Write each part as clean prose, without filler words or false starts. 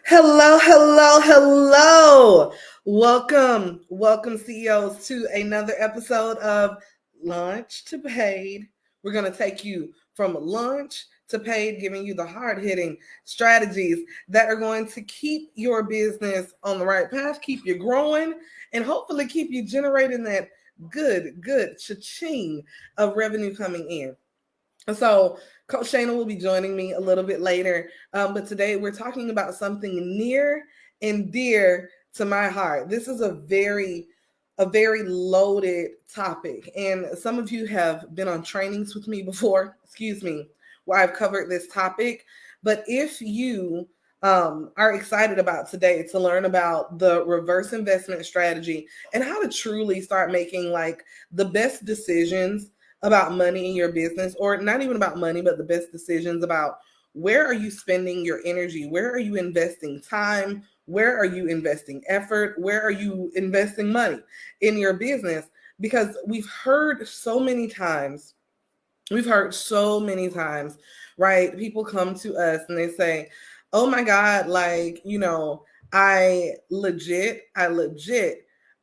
Hello, hello, hello. Welcome, CEOs, to another episode of Launch to Paid. We're going to take you from launch to paid, giving you the hard hitting strategies that are going to keep your business on the right path, keep you growing, and hopefully keep you generating that good cha-ching of revenue coming in. So, Coach Shana will be joining me a little bit later. But today we're talking about something near and dear to my heart. This is a very loaded topic. And some of you have been on trainings with me before, where I've covered this topic. But if you are excited about today to learn about the reverse investment strategy and how to truly start making like the best decisions about money in your business, or not even about money, but the best decisions about where are you spending your energy? Where are you investing time? Where are you investing effort? Where are you investing money in your business? Because we've heard so many times, right? People come to us and they say, oh my God, like, I legit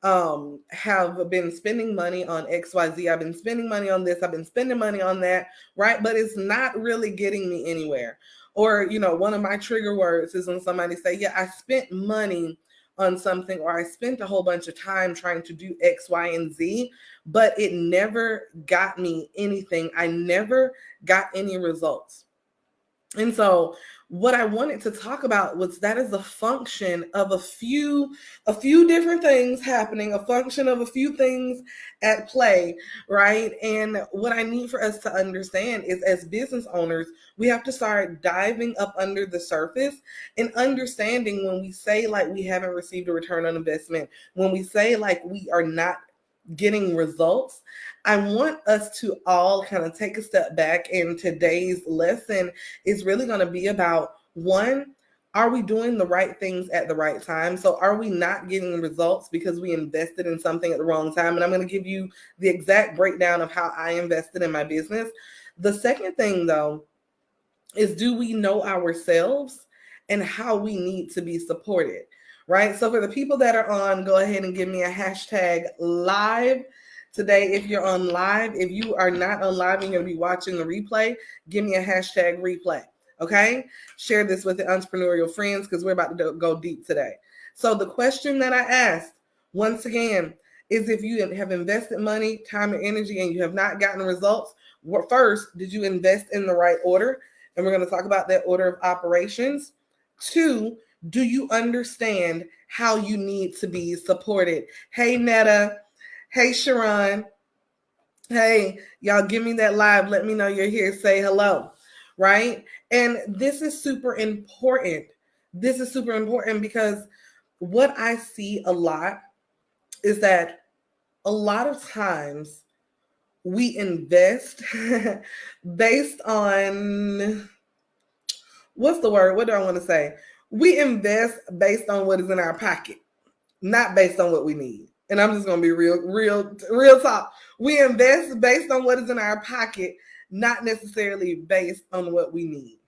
have been spending money on XYZ. I've been spending money on this. I've been spending money on that, right? But it's not really getting me anywhere. Or, one of my trigger words is when somebody say, yeah, I spent money on something, or I spent a whole bunch of time trying to do X, Y, and Z, but it never got me anything. I never got any results. And so what I wanted to talk about was that is a function of a few different things happening, a function of a few things at play, right? And what I need for us to understand is, as business owners, we have to start diving up under the surface and understanding when we say like we haven't received a return on investment, when we say like we are not getting results. I want us to all kind of take a step back, and today's lesson is really going to be about, one, are we doing the right things at the right time? So are we not getting results because we invested in something at the wrong time? And I'm going to give you the exact breakdown of how I invested in my business. The second thing, though, is, do we know ourselves and how we need to be supported? Right? So for the people that are on, go ahead and give me a hashtag live today. If you're on live, if you are not on live and you're going to be watching the replay, give me a hashtag replay. Okay? Share this with the entrepreneurial friends because we're about to go deep today. So the question that I asked, once again, is if you have invested money, time, and energy and you have not gotten results, first, did you invest in the right order? And we're going to talk about that order of operations. Two, do you understand how you need to be supported? Hey, Netta. Hey, Sharon. Hey, y'all, give me that live. Let me know you're here. Say hello, right? And this is super important. This is super important because what I see a lot is that a lot of times we invest based on, what's the word? What do I want to say? We invest based on what is in our pocket, not based on what we need. And I'm just gonna be real talk. We invest based on what is in our pocket, not necessarily based on what we need.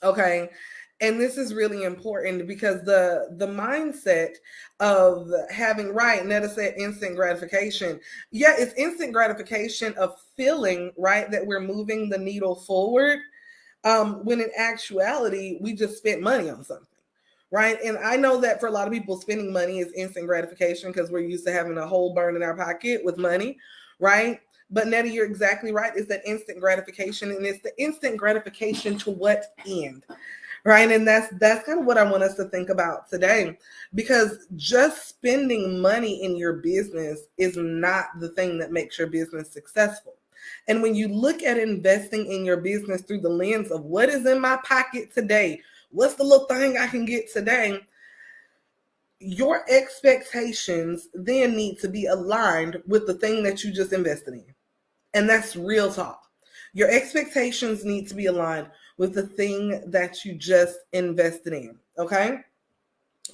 Okay. And this is really important because the mindset of having, right, Netta said instant gratification. Yeah, it's instant gratification of feeling, right, that we're moving the needle forward, when in actuality, we just spent money on something, right? And I know that for a lot of people, spending money is instant gratification because we're used to having a hole burn in our pocket with money, right? But Nettie, you're exactly right. It's that instant gratification, and it's the instant gratification to what end, right? And that's kind of what I want us to think about today, because just spending money in your business is not the thing that makes your business successful. And when you look at investing in your business through the lens of what is in my pocket today, what's the little thing I can get today, your expectations then need to be aligned with the thing that you just invested in. And that's real talk. Your expectations need to be aligned with the thing that you just invested in. Okay.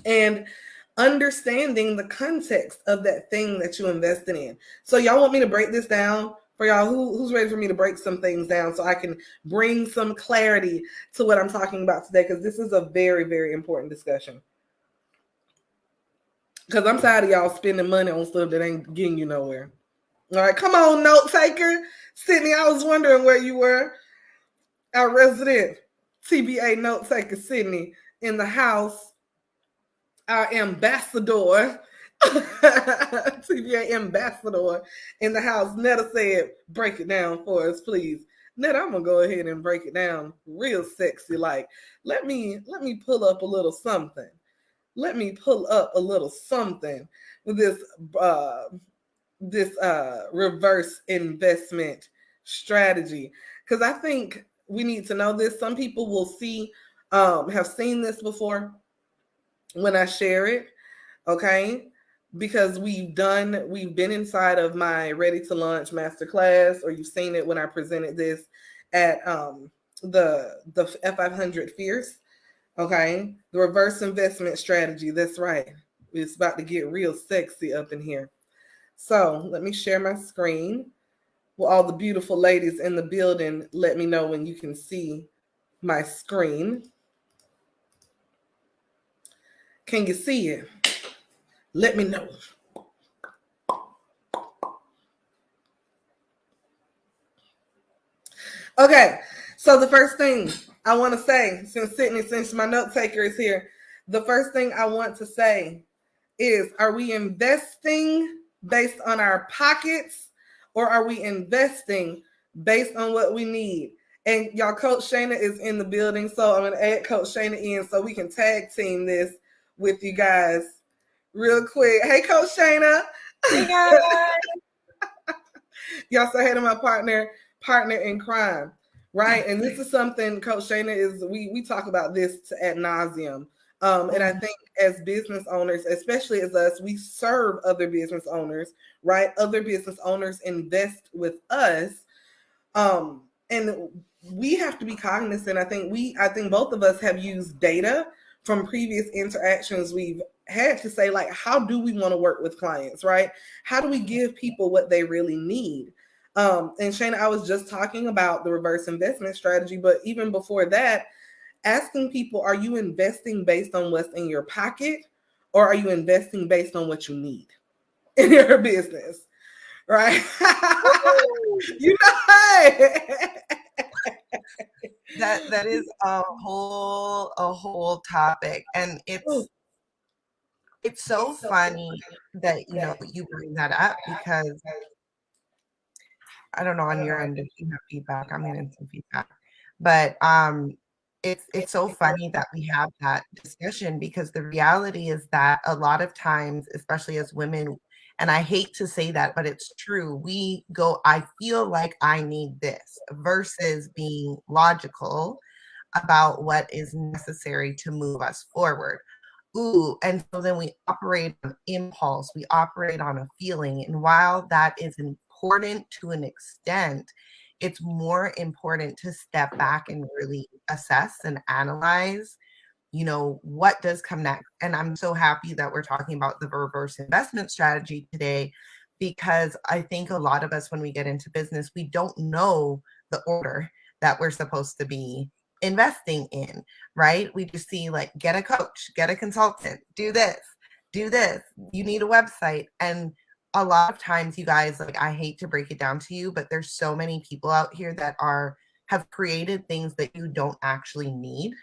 And understanding the context of that thing that you invested in. So y'all want me to break this down for y'all. Who's ready for me to break some things down so I can bring some clarity to what I'm talking about today? Because this is a very, very important discussion. Because I'm tired of y'all spending money on stuff that ain't getting you nowhere. All right, come on, note taker. Sydney, I was wondering where you were. Our resident TBA note taker, Sydney, in the house. Our ambassador, TBA ambassador in the house. Netta said, break it down for us, please. Netta, I'm gonna go ahead and break it down real sexy. Like, let me pull up a little something. Let me pull up a little something with this reverse investment strategy, because I think we need to know this. Some people will see have seen this before when I share it, okay? Because we've been inside of my Ready to Launch masterclass, or you've seen it when I presented this at the F500 Fierce, okay? The reverse investment strategy. That's right. It's about to get real sexy up in here. So let me share my screen. Well, all the beautiful ladies in the building, let me know when you can see my screen. Can you see it? Let me know. Okay, so the first thing I want to say, since my note taker is here, the first thing I want to say is, are we investing based on our pockets, or are we investing based on what we need? And y'all, Coach Shayna is in the building, so I'm going to add Coach Shayna in so we can tag team this with you guys real quick. Hey, Coach Shayna. Hey, guys. Y'all say hey to my partner in crime, right? And this is something Coach Shayna is, we talk about this ad nauseum. And I think as business owners, especially as us, we serve other business owners, right? Other business owners invest with us. And we have to be cognizant. I think both of us have used data from previous interactions we've had to say, like, how do we want to work with clients, right? How do we give people what they really need? And Shayna, I was just talking about the reverse investment strategy, but even before that, asking people, are you investing based on what's in your pocket, or are you investing based on what you need in your business? Right? You know, that is a whole topic, and it's so funny that you bring that up, because I don't know on your end if you have feedback. I'm getting some feedback, but it's so funny that we have that discussion, because the reality is that a lot of times, especially as women, and I hate to say that, but it's true, we go, I feel like I need this, versus being logical about what is necessary to move us forward. And so then we operate on impulse, we operate on a feeling. And while that is important to an extent, it's more important to step back and really assess and analyze, what does come next. And I'm so happy that we're talking about the reverse investment strategy today, because I think a lot of us, when we get into business, we don't know the order that we're supposed to be investing in, right? We just see, like, get a coach, get a consultant, do this, you need a website. And a lot of times, you guys, like, I hate to break it down to you, but there's so many people out here that have created things that you don't actually need,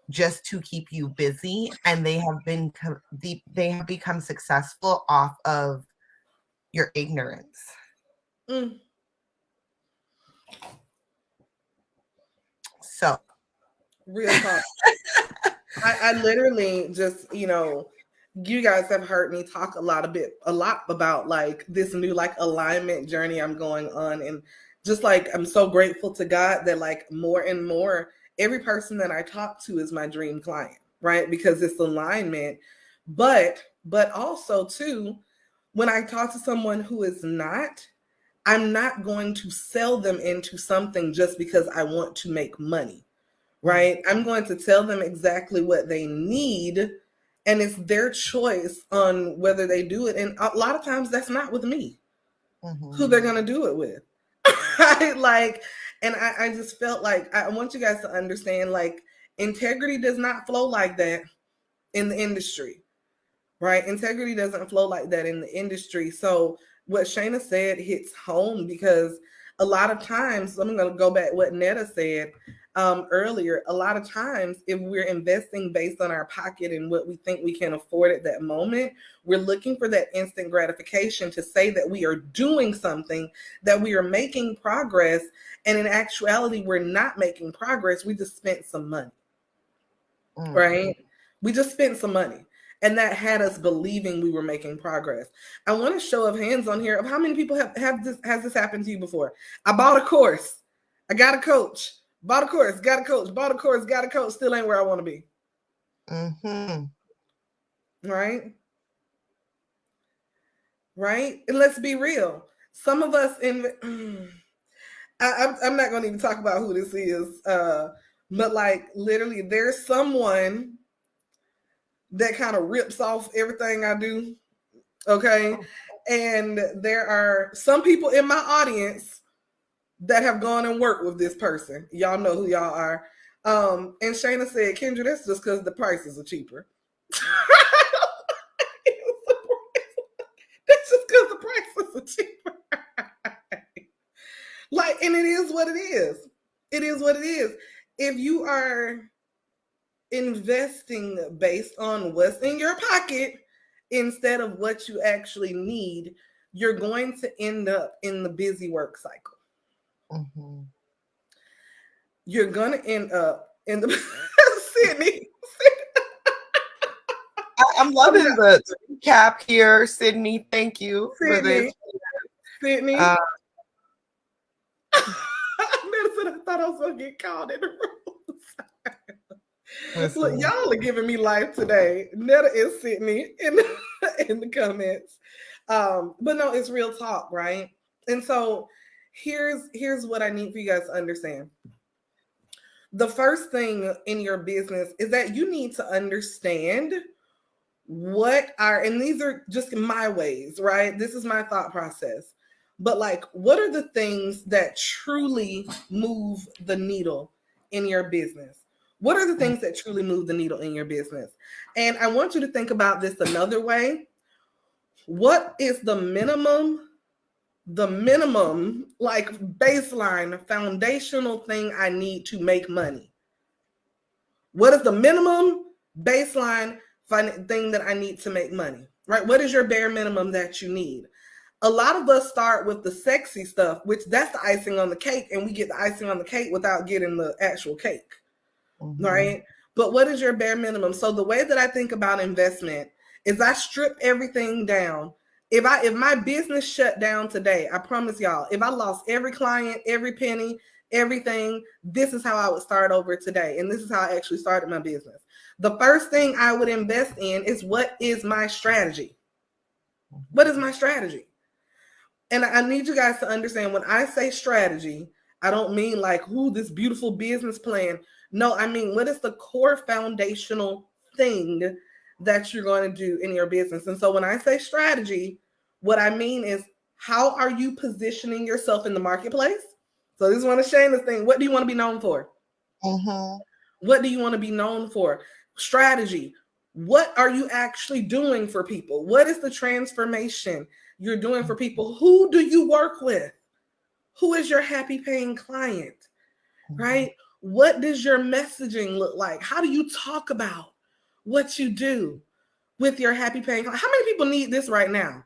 just to keep you busy, and they have become successful off of your ignorance. So real talk. I literally just, you guys have heard me talk a lot about, like, this new, like, alignment journey I'm going on. And just, like, I'm so grateful to God that, like, more and more, every person that I talk to is my dream client, right? Because it's alignment. But also too, when I talk to someone who is not, I'm not going to sell them into something just because I want to make money, right? I'm going to tell them exactly what they need, and it's their choice on whether they do it. And a lot of times that's not with me, who they're going to do it with. Like, and I just felt like I want you guys to understand, like, integrity does not flow like that in the industry, right? Integrity doesn't flow like that in the industry. So what Shayna said hits home, because a lot of times, I'm going to go back what Netta said earlier. A lot of times, if we're investing based on our pocket and what we think we can afford at that moment, we're looking for that instant gratification to say that we are doing something, that we are making progress. And in actuality, we're not making progress. We just spent some money, right? We just spent some money. And that had us believing we were making progress. I want a show of hands on here of how many people has this happened to you before? I bought a course. I got a coach. Bought a course, got a coach. Bought a course, got a coach. Still ain't where I want to be. Right? Right? And let's be real. Some of us I'm not going to even talk about who this is. But like literally there's someone that kind of rips off everything I do. Okay. And there are some people in my audience that have gone and worked with this person. Y'all know who y'all are. And Shayna said, Kendra, that's just because the prices are cheaper. That's just because the prices are cheaper. Like, and it is what it is. It is what it is. If you are investing based on what's in your pocket instead of what you actually need, you're going to end up in the busy work cycle. You're going to end up in the Sydney. I'm loving the cap here, Sydney. Thank you for this. Sydney. I thought I was going to get called in the room. Look, y'all are giving me life today. Netta is Sydney in the comments. But no, it's real talk, right? And so here's what I need for you guys to understand. The first thing in your business is that you need to understand and these are just my ways, right? This is my thought process. But like, what are the things that truly move the needle in your business? What are the things that truly move the needle in your business? And I want you to think about this another way. What is the minimum, like baseline, foundational thing I need to make money? What is the minimum baseline thing that I need to make money, right? What is your bare minimum that you need? A lot of us start with the sexy stuff, which that's the icing on the cake, and we get the icing on the cake without getting the actual cake. Right? But what is your bare minimum? So the way that I think about investment is I strip everything down. If my business shut down today, I promise y'all, if I lost every client, every penny, everything, this is how I would start over today. And this is how I actually started my business. The first thing I would invest in is, what is my strategy? What is my strategy? And I need you guys to understand, when I say strategy, I don't mean like, this beautiful business plan. No, I mean, what is the core foundational thing that you're going to do in your business? And so when I say strategy, what I mean is, how are you positioning yourself in the marketplace? So this is one of Shayna's thing. What do you want to be known for? What do you want to be known for? Strategy. What are you actually doing for people? What is the transformation you're doing for people? Who do you work with? Who is your happy paying client, right? What does your messaging look like? How do you talk about what you do with your happy paying client? How many people need this right now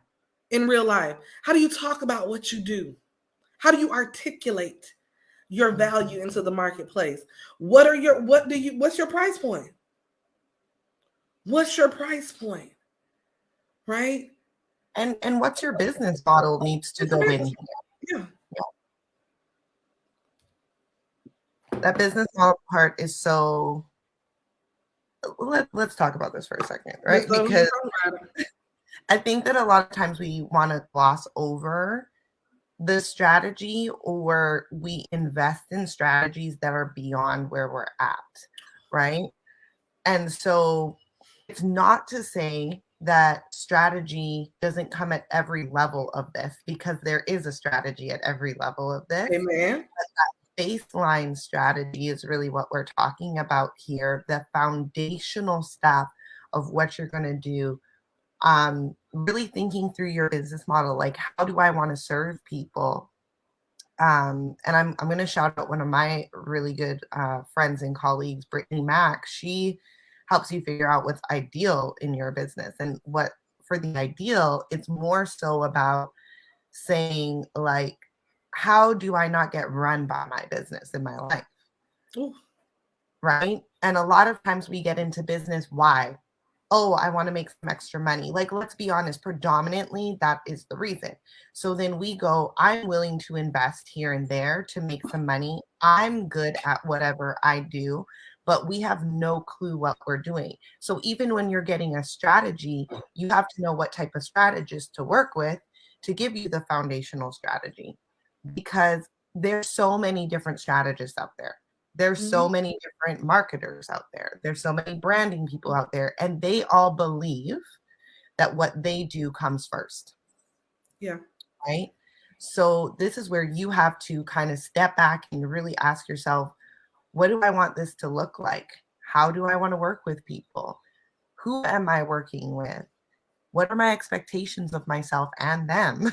in real life? How do you talk about what you do? How do you articulate your value into the marketplace? What's your price point? What's your price point? Right? And what's your business model needs to go in here? Yeah. That business model part is so, let's talk about this for a second, right? Because I think that a lot of times we want to gloss over the strategy, or we invest in strategies that are beyond where we're at, right? And so it's not to say that strategy doesn't come at every level of this, because there is a strategy at every level of this. Amen. Baseline strategy is really what we're talking about here, the foundational stuff of what you're going to do. Really thinking through your business model, like, how do I want to serve people? And I'm going to shout out one of my really good friends and colleagues, Brittany Mack. She helps you figure out what's ideal in your business. And what for the ideal, it's more so about saying, like, how do I not get run by my business in my life? Ooh. Right? And a lot of times we get into business. Why? Oh, I want to make some extra money. Like, let's be honest, predominantly that is the reason. So then we go, I'm willing to invest here and there to make some money. I'm good at whatever I do, but we have no clue what we're doing. So even when you're getting a strategy, you have to know what type of strategist to work with to give you the foundational strategy, because there's so many different strategists out there. There's so many different marketers out there. There's so many branding people out there, and they all believe that what they do comes first. Yeah. Right? So this is where you have to kind of step back and really ask yourself, what do I want this to look like? How do I want to work with people? Who am I working with? What are my expectations of myself and them?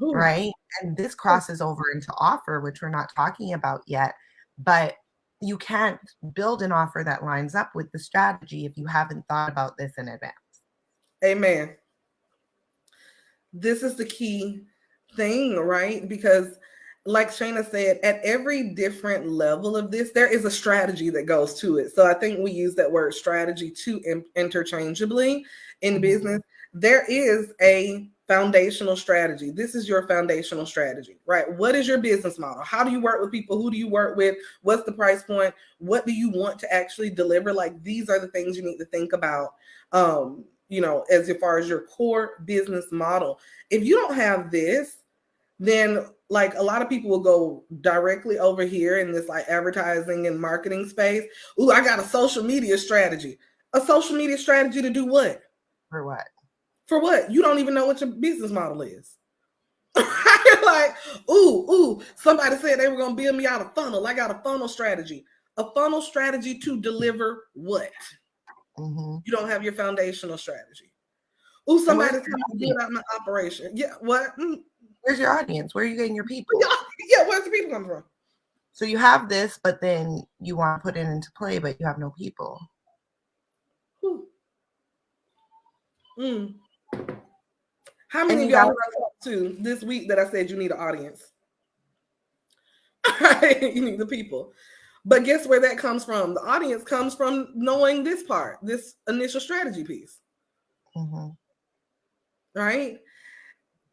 Ooh. Right? And this crosses over into offer, which we're not talking about yet. But you can't build an offer that lines up with the strategy if you haven't thought about this in advance. Amen. This is the key thing, right? Because, like Shayna said, at every different level of this, there is a strategy that goes to it. So I think we use that word strategy too interchangeably in business. There is a foundational strategy. This is your foundational strategy, right? What is your business model? How do you work with people? Who do you work with? What's the price point? What do you want to actually deliver? Like, these are the things you need to think about, as far as your core business model. If you don't have this, then like a lot of people will go directly over here in this like advertising and marketing space. Ooh, I got a social media strategy. A social media strategy to do what? For what? For what? You don't even know what your business model is. You're like, ooh, somebody said they were going to build me out a funnel. I got a funnel strategy. A funnel strategy to deliver what? You don't have your foundational strategy. Ooh, somebody's trying to build out my operation. Yeah, what? Where's your audience? Where are you getting your people? Yeah, where's the people coming from? So you have this, but then you want to put it into play, but you have no people. How many of y'all did I talk to this week that I said you need an audience? You need the people. But guess where that comes from? The audience comes from knowing this part, this initial strategy piece. Right?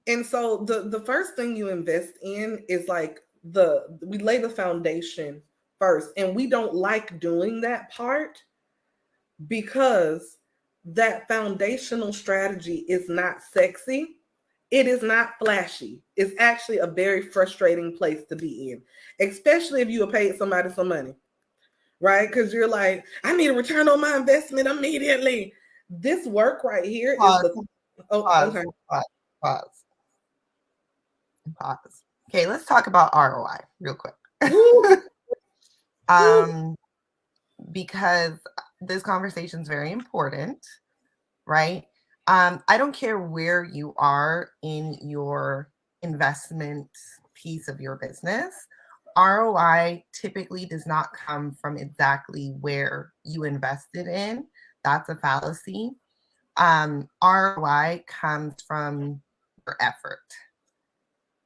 And so the first thing you invest in is like we lay the foundation first. And we don't like doing that part because that foundational strategy is not sexy. It is not flashy. It's actually a very frustrating place to be in, especially if you have paid somebody some money, right? Because you're like, I need a return on my investment immediately. This work right here is Pause. Okay, let's talk about ROI real quick. Because this conversation is very important, right? I don't care where you are in your investment piece of your business. ROI typically does not come from exactly where you invested in. That's a fallacy. ROI comes from your effort,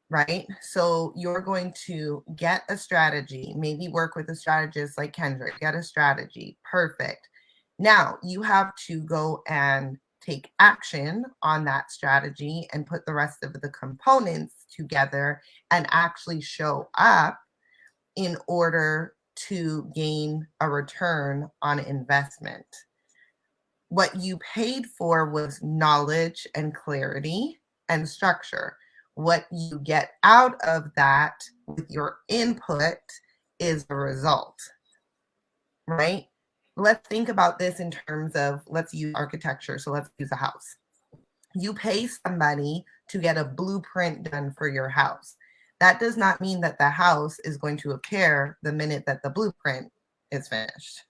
right? So you're going to get a strategy, maybe work with a strategist like Kendra, get a strategy. Perfect. Now you have to go and take action on that strategy and put the rest of the components together and actually show up in order to gain a return on investment. What you paid for was knowledge and clarity and structure. What you get out of that with your input is the result, right? let's think about this in terms of, let's use architecture. So let's use a house. You pay somebody to get a blueprint done for your house. That does not mean that the house is going to appear the minute that the blueprint is finished.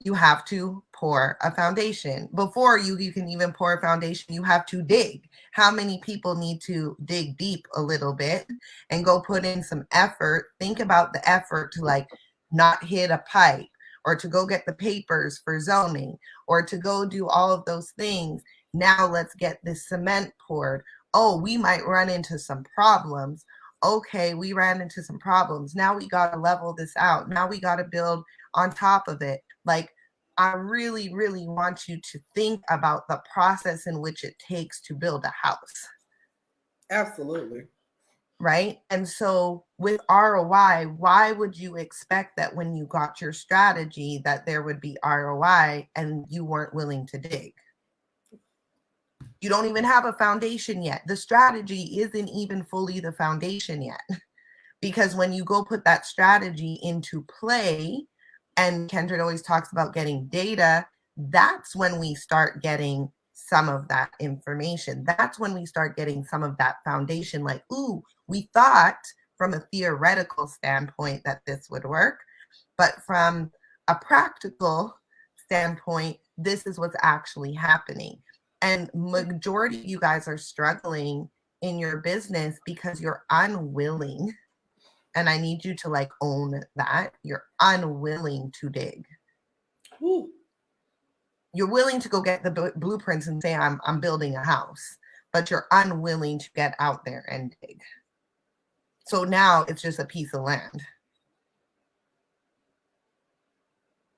You have to pour a foundation. Before you can even pour a foundation, you have to dig. How many people need to dig deep a little bit and go put in some effort? Think about the effort to like not hit a pipe, or to go get the papers for zoning, or to go do all of those things. Now let's get this cement poured. Oh, we might run into some problems. Okay, we ran into some problems. Now we got to level this out. Now we got to build on top of it. Like, I really, really want you to think about the process in which it takes to build a house. Absolutely. Right? And so with ROI, why would you expect that when you got your strategy that there would be ROI and you weren't willing to dig? You don't even have a foundation yet. The strategy isn't even fully the foundation yet. Because when you go put that strategy into play, and Kendra always talks about getting data, that's when we start getting some of that information. That's when we start getting some of that foundation. Like, ooh, we thought from a theoretical standpoint that this would work, but from a practical standpoint, this is what's actually happening. And majority of you guys are struggling in your business because you're unwilling, and I need you to like own that, you're unwilling to dig. Ooh. You're willing to go get the blueprints and say, I'm building a house, but you're unwilling to get out there and dig. So now it's just a piece of land.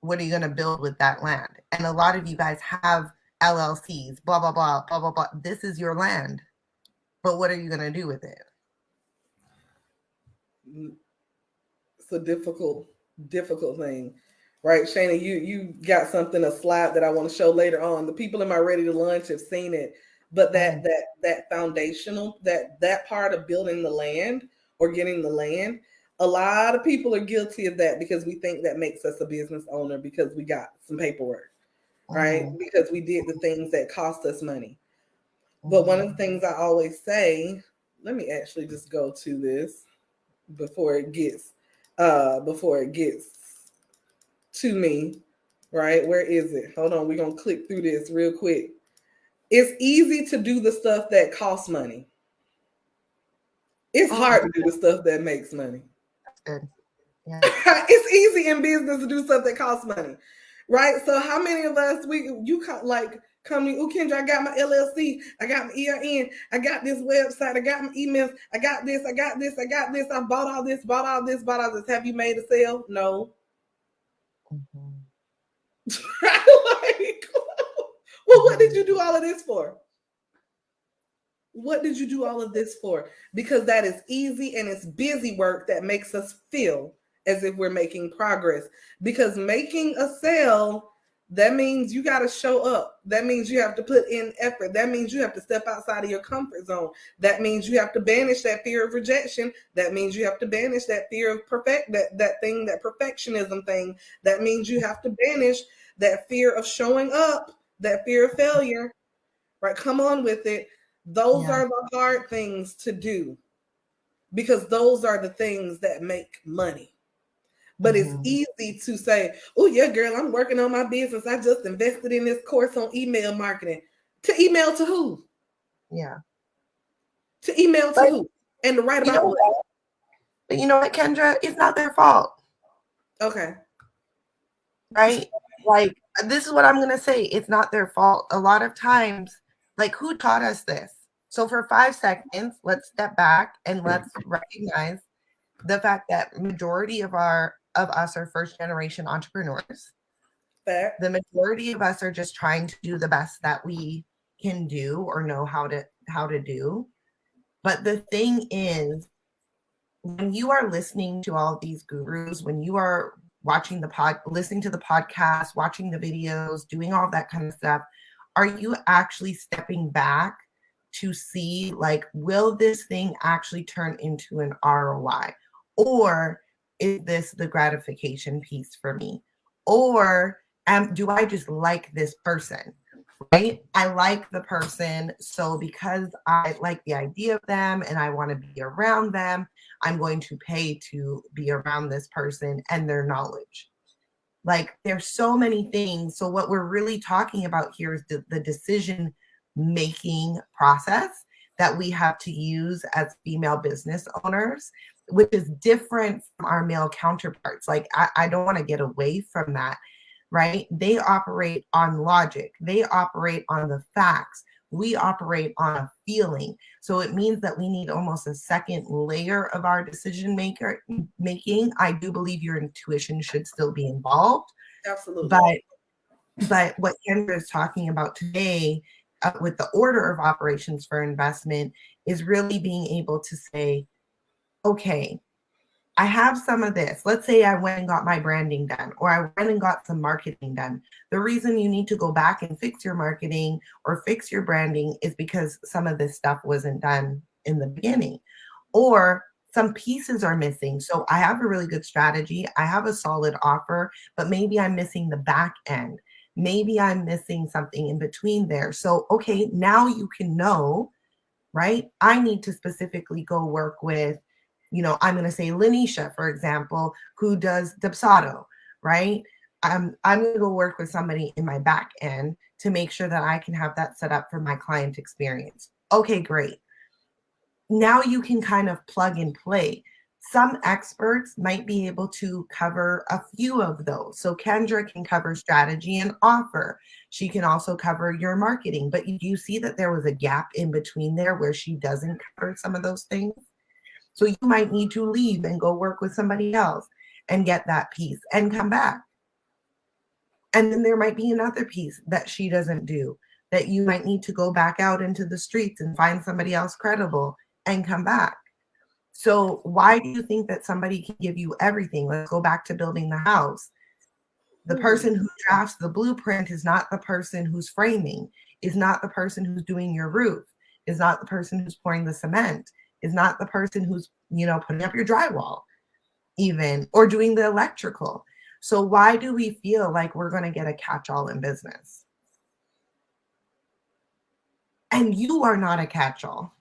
What are you going to build with that land? And a lot of you guys have LLCs, blah, blah, blah, blah, blah, blah. This is your land. But what are you going to do with it? It's a difficult thing. Right, Shana, you got something, a slide that I want to show later on. The people in my Ready to Lunch have seen it, but that foundational, that part of building the land or getting the land, a lot of people are guilty of that because we think that makes us a business owner because we got some paperwork, right? Mm-hmm. Because we did the things that cost us money. Mm-hmm. But one of the things I always say, let me actually just go to this before it gets to me, right? Where is it? Hold on, we're going to click through this real quick. It's easy to do the stuff that costs money. It's hard to do the stuff that makes money. That's good. Yeah. It's easy in business to do stuff that costs money, right? So how many of us, come to, oh, Kendra, I got my LLC, I got my EIN, I got this website, I got my emails, I got this, I bought all this. Have you made a sale? No. Mm-hmm. Like, well, what did you do all of this for? What did you do all of this for? Because that is easy and it's busy work that makes us feel as if we're making progress. Because making a sale, that means you got to show up. That means you have to put in effort. That means you have to step outside of your comfort zone. That means you have to banish that fear of rejection. That means you have to banish that fear of that perfectionism thing. That means you have to banish that fear of showing up, that fear of failure, right? Come on with it. Those are the hard things to do because those are the things that make money. But it's easy to say, oh, yeah, girl, I'm working on my business. I just invested in this course on email marketing. To email to who? Yeah. To email to who? And to write about what? But you know what, Kendra? It's not their fault. Okay. Right? Like, this is what I'm going to say. It's not their fault. A lot of times, like, who taught us this? So for 5 seconds, let's step back and let's recognize the fact that majority of us are first generation entrepreneurs. Fair. The majority of us are just trying to do the best that we can do or know how to do. But the thing is, when you are listening to all of these gurus, when you are watching listening to the podcast, watching the videos, doing all that kind of stuff, are you actually stepping back to see, like, will this thing actually turn into an ROI? Or is this the gratification piece for me? Or do I just like this person? Right? I like the person. So because I like the idea of them and I want to be around them, I'm going to pay to be around this person and their knowledge. Like there's so many things. So what we're really talking about here is the decision making process that we have to use as female business owners, which is different from our male counterparts. Like I don't want to get away from that, right? They operate on logic. They operate on the facts. We operate on a feeling. So it means that we need almost a second layer of our decision making. I do believe your intuition should still be involved. Absolutely. But what Kendra is talking about today with the order of operations for investment is really being able to say, okay, I have some of this. Let's say I went and got my branding done, or I went and got some marketing done. The reason you need to go back and fix your marketing or fix your branding is because some of this stuff wasn't done in the beginning, or some pieces are missing. So I have a really good strategy. I have a solid offer, but maybe I'm missing the back end. Maybe I'm missing something in between there. So, okay, now you can know, right? I need to specifically go work with, I'm going to say Lanisha, for example, who does Dubsado, right? I'm going to go work with somebody in my back end to make sure that I can have that set up for my client experience. Okay, great. Now you can kind of plug and play. Some experts might be able to cover a few of those. So Kendra can cover strategy and offer. She can also cover your marketing. But you see that there was a gap in between there where she doesn't cover some of those things. So you might need to leave and go work with somebody else and get that piece and come back. And then there might be another piece that she doesn't do that you might need to go back out into the streets and find somebody else credible and come back. So why do you think that somebody can give you everything? Let's go back to building the house. The person who drafts the blueprint is not the person who's framing, is not the person who's doing your roof, is not the person who's pouring the cement, is not the person who's, putting up your drywall even, or doing the electrical. So why do we feel like we're going to get a catch-all in business? And you are not a catch-all.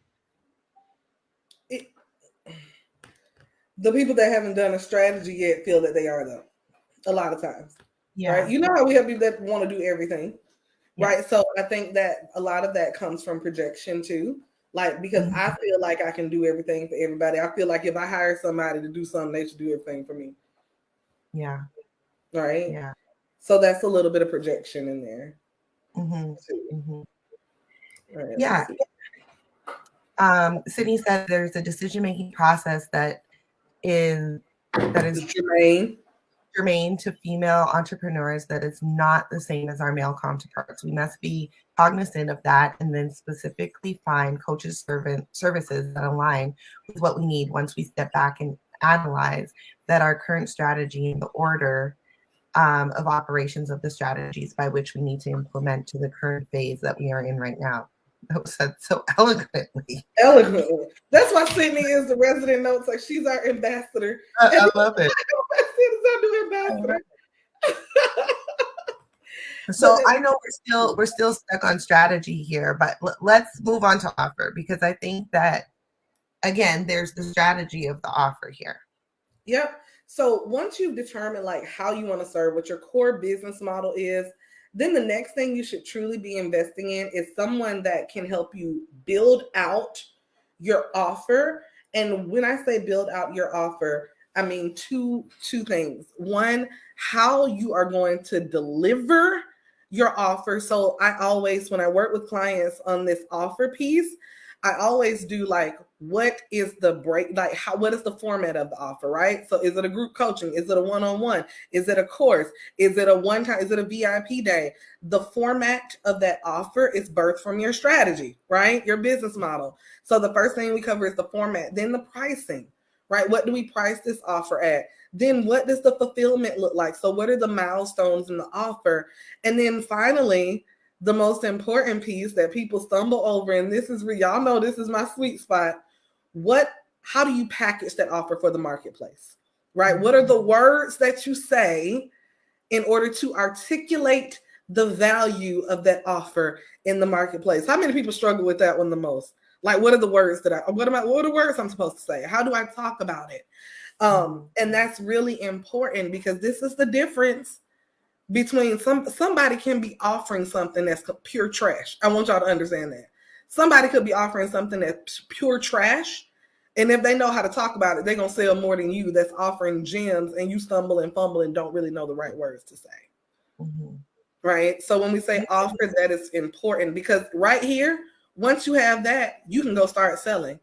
The people that haven't done a strategy yet feel that they are, though, a lot of times. Yeah. Right? You know how we have people that want to do everything, right? So I think that a lot of that comes from projection too. Like, because I feel like I can do everything for everybody. I feel like if I hire somebody to do something, they should do everything for me. Yeah. Right? Yeah. So that's a little bit of projection in there. Right, yeah. Sydney said there's a decision-making process that is germane to female entrepreneurs that is not the same as our male counterparts. We must be cognizant of that and then specifically find coaches, services that align with what we need once we step back and analyze that our current strategy and the order of operations of the strategies by which we need to implement to the current phase that we are in right now. That was said so eloquently. That's why Sydney is the resident notes. Like, she's our ambassador. I love it. Ambassador. So I know we're still stuck on strategy here, but let's move on to offer, because I think that, again, there's the strategy of the offer here. Yep. So once you've determined like how you want to serve, what your core business model is, then the next thing you should truly be investing in is someone that can help you build out your offer. And when I say build out your offer, I mean two things. One, how you are going to deliver your offer. So I always, when I work with clients on this offer piece, I always do like, what is the break? Like, what is the format of the offer, right? So is it a group coaching? Is it a one-on-one? Is it a course? Is it a one-time? Is it a VIP day? The format of that offer is birthed from your strategy, right? Your business model. So the first thing we cover is the format, then the pricing, right? What do we price this offer at? Then what does the fulfillment look like? So what are the milestones in the offer? And then finally, the most important piece that people stumble over, and this is where y'all know this is my sweet spot. How do you package that offer for the marketplace, right? What are the words that you say in order to articulate the value of that offer in the marketplace. How many people struggle with that one the most? Like, what are the words what are the words I'm supposed to say? How do I talk about it? And that's really important, because this is the difference between somebody can be offering something that's pure trash. I want y'all to understand that. Somebody could be offering something that's pure trash, and if they know how to talk about it, they're going to sell more than you that's offering gems, and you stumble and fumble and don't really know the right words to say. Mm-hmm. Right? So when we say offer, that is important, because right here, once you have that, you can go start selling.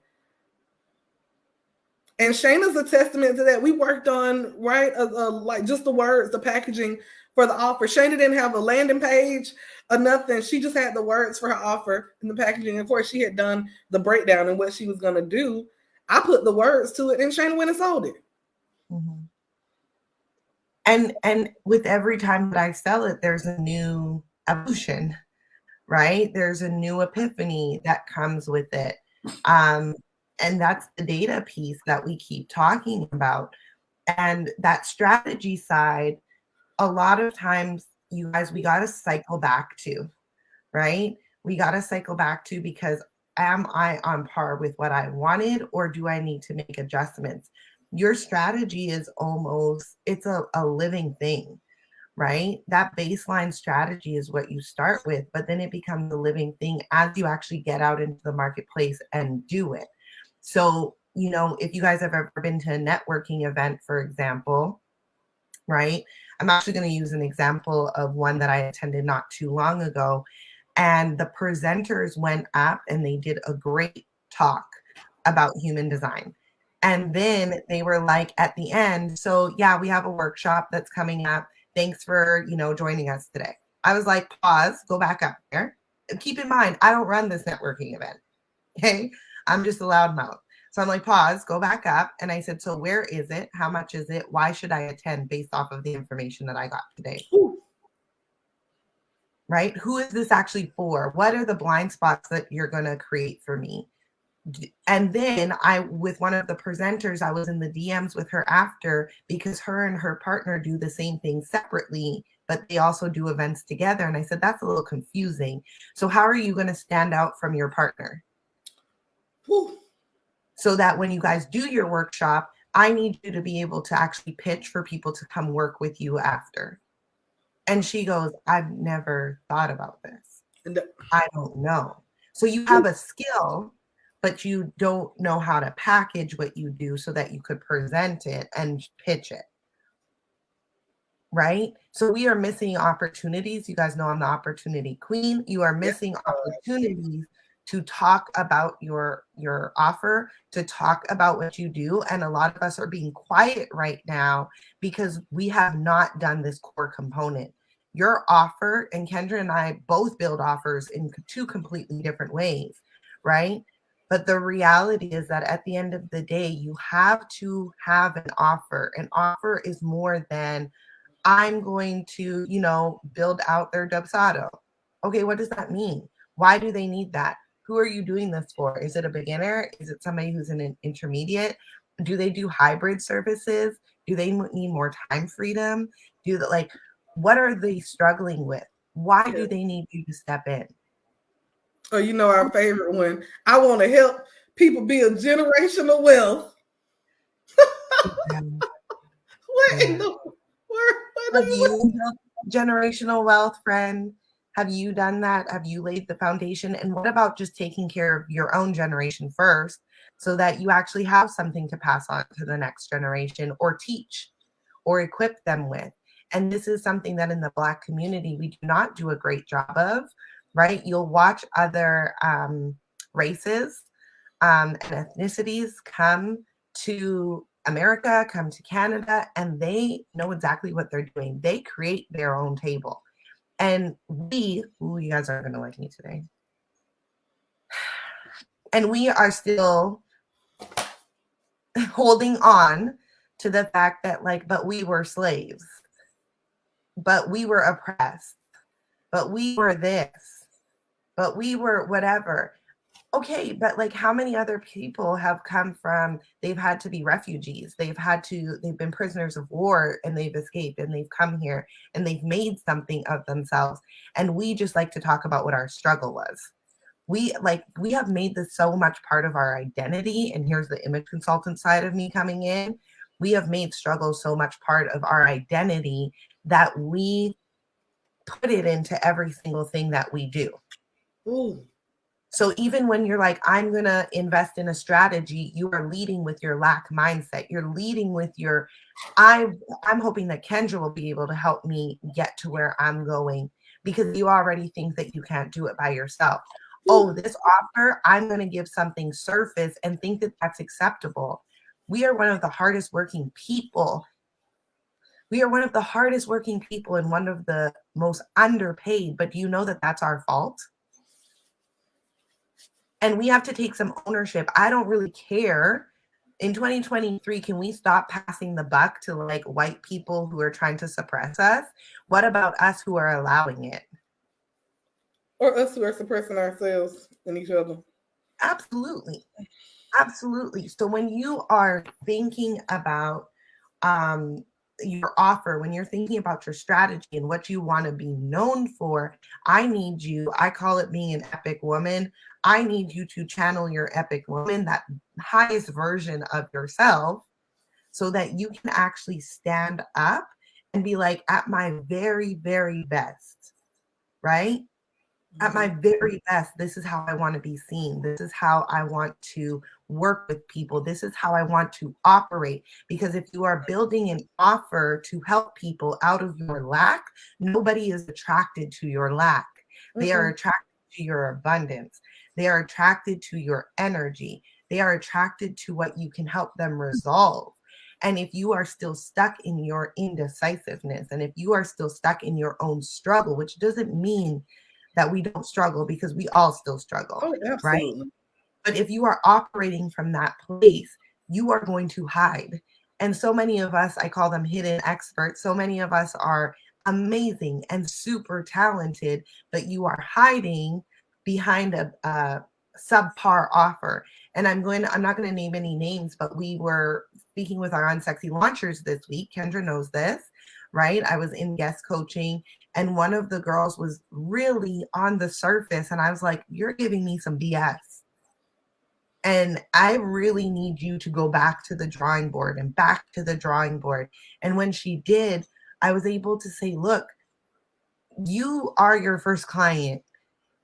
And Shayna's a testament to that. We worked on, right, like just the words, the packaging for the offer. Shayna didn't have a landing page or nothing. She just had the words for her offer and the packaging. Of course, she had done the breakdown and what she was going to do. I put the words to it, and Shayna went and sold it. Mm-hmm. And with every time that I sell it, there's a new evolution, right? There's a new epiphany that comes with it. And that's the data piece that we keep talking about. And that strategy side, a lot of times, you guys, we got to cycle back to, right? We got to cycle back to, because am I on par with what I wanted, or do I need to make adjustments? Your strategy is almost, it's a living thing, right? That baseline strategy is what you start with, but then it becomes a living thing as you actually get out into the marketplace and do it. So, you know, if you guys have ever been to a networking event, for example, right? I'm actually going to use an example of one that I attended not too long ago. And the presenters went up and they did a great talk about human design. And then they were like at the end, so yeah, we have a workshop that's coming up. Thanks for, you know, joining us today. I was like, pause, go back up there. Keep in mind, I don't run this networking event. Okay. I'm just a loudmouth. So I'm like, pause, go back up. And I said, so where is it? How much is it? Why should I attend based off of the information that I got today? Ooh. Right? Who is this actually for? What are the blind spots that you're going to create for me? And then with one of the presenters, I was in the DMs with her after, because her and her partner do the same thing separately, but they also do events together. And I said, that's a little confusing. So how are you going to stand out from your partner? Whew. So that when you guys do your workshop, I need you to be able to actually pitch for people to come work with you after. And she goes, I've never thought about this. I don't know. So you have a skill, but you don't know how to package what you do so that you could present it and pitch it. Right? So we are missing opportunities. You guys know I'm the opportunity queen. You are missing opportunities to talk about your offer, to talk about what you do. And a lot of us are being quiet right now because we have not done this core component. Your offer, and Kendra and I both build offers in two completely different ways, right? But the reality is that at the end of the day, you have to have an offer. An offer is more than, I'm going to, you know, build out their Dubsado. Okay, what does that mean? Why do they need that? Who are you doing this for? Is it a beginner? Is it somebody who's an intermediate? Do they do hybrid services? Do they need more time freedom? What are they struggling with? Why do they need you to step in? Oh, you know our favorite one. I want to help people build generational wealth. What in the Have you built generational wealth, friend? Have you done that? Have you laid the foundation? And what about just taking care of your own generation first so that you actually have something to pass on to the next generation or teach or equip them with? And this is something that in the Black community, we do not do a great job of, right? You'll watch other races and ethnicities come to America, come to Canada, and they know exactly what they're doing. They create their own table. And you guys aren't going to like me today. And we are still holding on to the fact that, but we were slaves, but we were oppressed, but we were this, but we were whatever. Okay, but like how many other people have come from, they've had to be refugees, they've been prisoners of war and they've escaped and they've come here and they've made something of themselves. And we just like to talk about what our struggle was. We have made this so much part of our identity. And here's the image consultant side of me coming in. We have made struggle so much part of our identity that we put it into every single thing that we do. Ooh. So even when you're like, I'm going to invest in a strategy, you are leading with your lack mindset. You're leading with your, I'm hoping that Kendra will be able to help me get to where I'm going, because you already think that you can't do it by yourself. Oh, this offer, I'm going to give something surface and think that that's acceptable. We are one of the hardest working people. We are one of the hardest working people and one of the most underpaid. But do you know that that's our fault? And we have to take some ownership. I don't really care. In 2023, can we stop passing the buck to like white people who are trying to suppress us? What about us who are allowing it? Or us who are suppressing ourselves and each other. Absolutely. Absolutely. So when you are thinking about your offer, when you're thinking about your strategy and what you want to be known for, I call it being an epic woman. I need you to channel your epic woman, that highest version of yourself, so that you can actually stand up and be like, at my very, very best, right? At my very best, this is how I want to be seen. This is how I want to work with people. This is how I want to operate. Because if you are building an offer to help people out of your lack, nobody is attracted to your lack. They are attracted to your abundance. They are attracted to your energy. They are attracted to what you can help them resolve. And if you are still stuck in your indecisiveness, and if you are still stuck in your own struggle, which doesn't mean that we don't struggle, because we all still struggle, right? But if you are operating from that place, you are going to hide. And so many of us, I call them hidden experts, so many of us are amazing and super talented, but you are hiding behind a subpar offer. And I'm not going to name any names, but we were speaking with our unsexy launchers this week. Kendra knows this, right? I was in guest coaching, and one of the girls was really on the surface, and I was like, you're giving me some BS. And I really need you to go back to the drawing board and back to the drawing board. And when she did, I was able to say, look, you are your first client.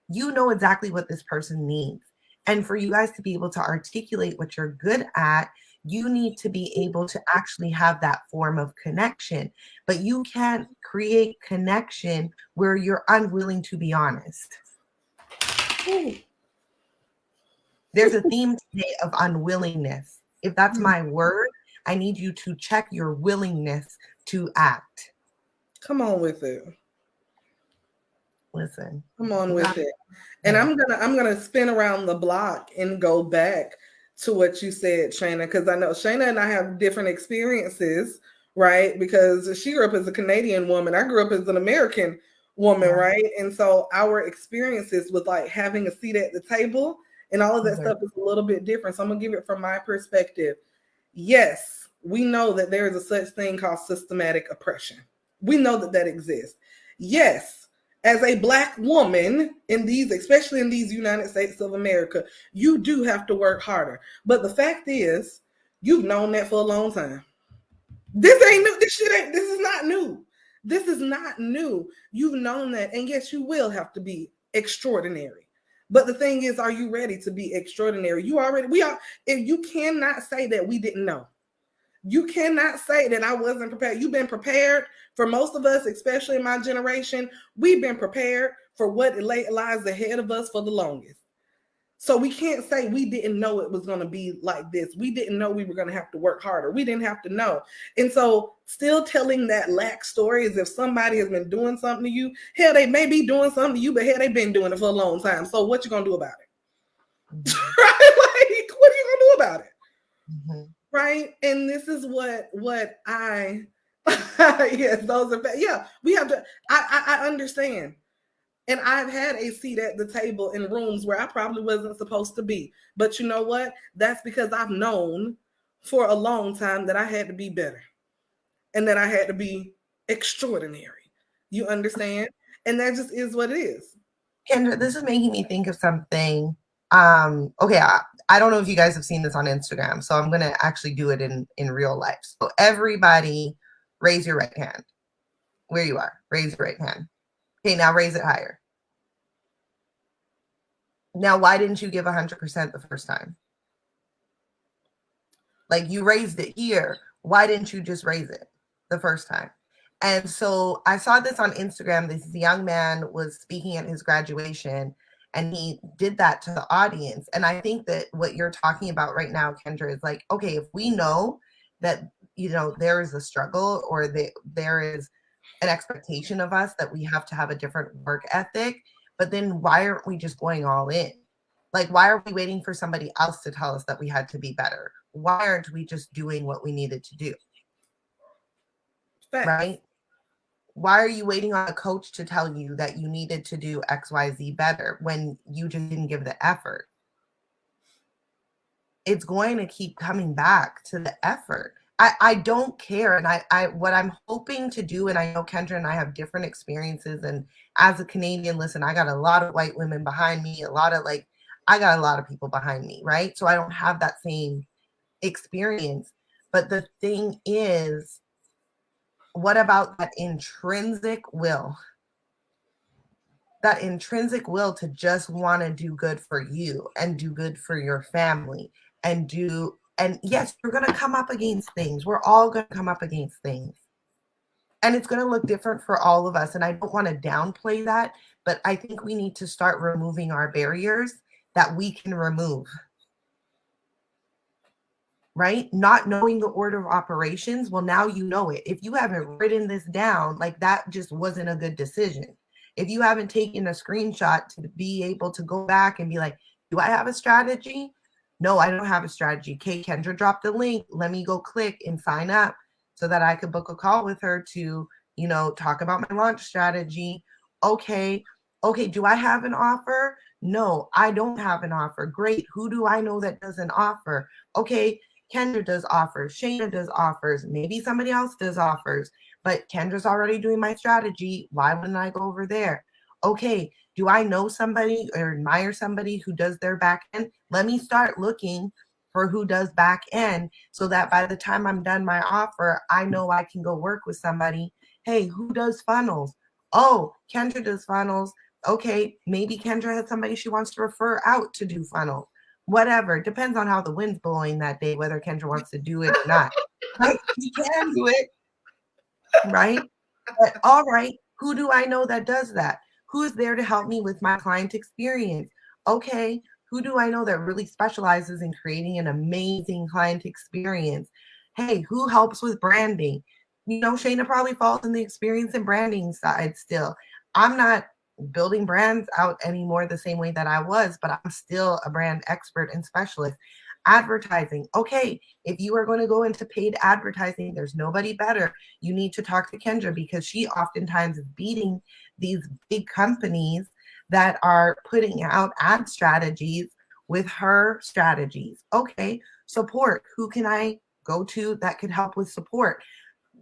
You know exactly what this person needs. And for you guys to be able to articulate what you're good at, you need to be able to actually have that form of connection. But you can't create connection where you're unwilling to be honest. There's a theme today of unwillingness. If that's my word, I need you to check your willingness to act. Come on with it. Listen. Come on with it. And I'm gonna spin around the block and go back to what you said, Shayna, because I know Shayna and I have different experiences, right? Because she grew up as a Canadian woman. I grew up as an American woman, right? And so our experiences with like having a seat at the table and all of that stuff is a little bit different. So I'm gonna give it from my perspective. Yes, we know that there is a such thing called systematic oppression. We know that that exists. Yes, as a Black woman in these, especially in these United States of America, you do have to work harder. But the fact is, you've known that for a long time. This ain't new. This is not new. This is not new. You've known that. And yes, you will have to be extraordinary. But the thing is, are you ready to be extraordinary? You cannot say that we didn't know. You cannot say that I wasn't prepared. You've been prepared. For most of us, especially in my generation, we've been prepared for what lies ahead of us for the longest. So we can't say we didn't know it was going to be like this. We didn't know we were going to have to work harder. We didn't have to know. And so still telling that lack story as if somebody has been doing something to you. Hell, they may be doing something to you, but hell, they've been doing it for a long time. So what you going to do about it? Right? Like, what are you going to do about it? Right? And this is what I yes, those are, yeah, we have to, I understand. And I've had a seat at the table in rooms where I probably wasn't supposed to be. But you know what? That's because I've known for a long time that I had to be better and that I had to be extraordinary. You understand? And that just is what it is. Kendra, this is making me think of something. Okay, I don't know if you guys have seen this on Instagram, so I'm going to actually do it in real life. So everybody raise your right hand. Where you are, raise your right hand. Okay, now raise it higher. Now, why didn't you give 100% the first time? Like, you raised it here. Why didn't you just raise it the first time? And so I saw this on Instagram. This young man was speaking at his graduation, and he did that to the audience. And I think that what you're talking about right now, Kendra, is like, okay, if we know that, you know, there is a struggle or there is an expectation of us that we have to have a different work ethic, but then why aren't we just going all in? Like, why are we waiting for somebody else to tell us that we had to be better? Why aren't we just doing what we needed to do? Facts. Right? Why are you waiting on a coach to tell you that you needed to do XYZ better when you just didn't give the effort? It's going to keep coming back to the effort. I don't care. And I what I'm hoping to do, and I know Kendra and I have different experiences. And as a Canadian, listen, I got a lot of white women behind me, I got a lot of people behind me, right? So I don't have that same experience. But the thing is, what about that intrinsic will? That intrinsic will to just want to do good for you and do good for your family and yes, you're going to come up against things. We're all going to come up against things. And it's going to look different for all of us. And I don't want to downplay that, but I think we need to start removing our barriers that we can remove. Right? Not knowing the order of operations. Well, now you know it. If you haven't written this down, like, that just wasn't a good decision. If you haven't taken a screenshot to be able to go back and be like, do I have a strategy? No, I don't have a strategy. Okay, Kendra dropped the link. Let me go click and sign up so that I could book a call with her to, you know, talk about my launch strategy. Okay, do I have an offer? No, I don't have an offer. Great. Who do I know that does an offer? Okay, Kendra does offers. Shayna does offers. Maybe somebody else does offers. But Kendra's already doing my strategy. Why wouldn't I go over there? Okay, do I know somebody or admire somebody who does their back end? Let me start looking for who does back end so that by the time I'm done my offer, I know I can go work with somebody. Hey, who does funnels? Oh, Kendra does funnels. Okay, maybe Kendra has somebody she wants to refer out to do funnels. Whatever. It depends on how the wind's blowing that day, whether Kendra wants to do it or not. Like, you can do it. Right? But all right, who do I know that does that? Who is there to help me with my client experience? Okay, who do I know that really specializes in creating an amazing client experience? Hey, who helps with branding? You know, Shayna probably falls in the experience and branding side still. I'm not building brands out anymore the same way that I was, but I'm still a brand expert and specialist. Advertising. Okay, if you are going to go into paid advertising, there's nobody better. You need to talk to Kendra because she oftentimes is beating these big companies that are putting out ad strategies with her strategies. Okay, support. Who can I go to that could help with support?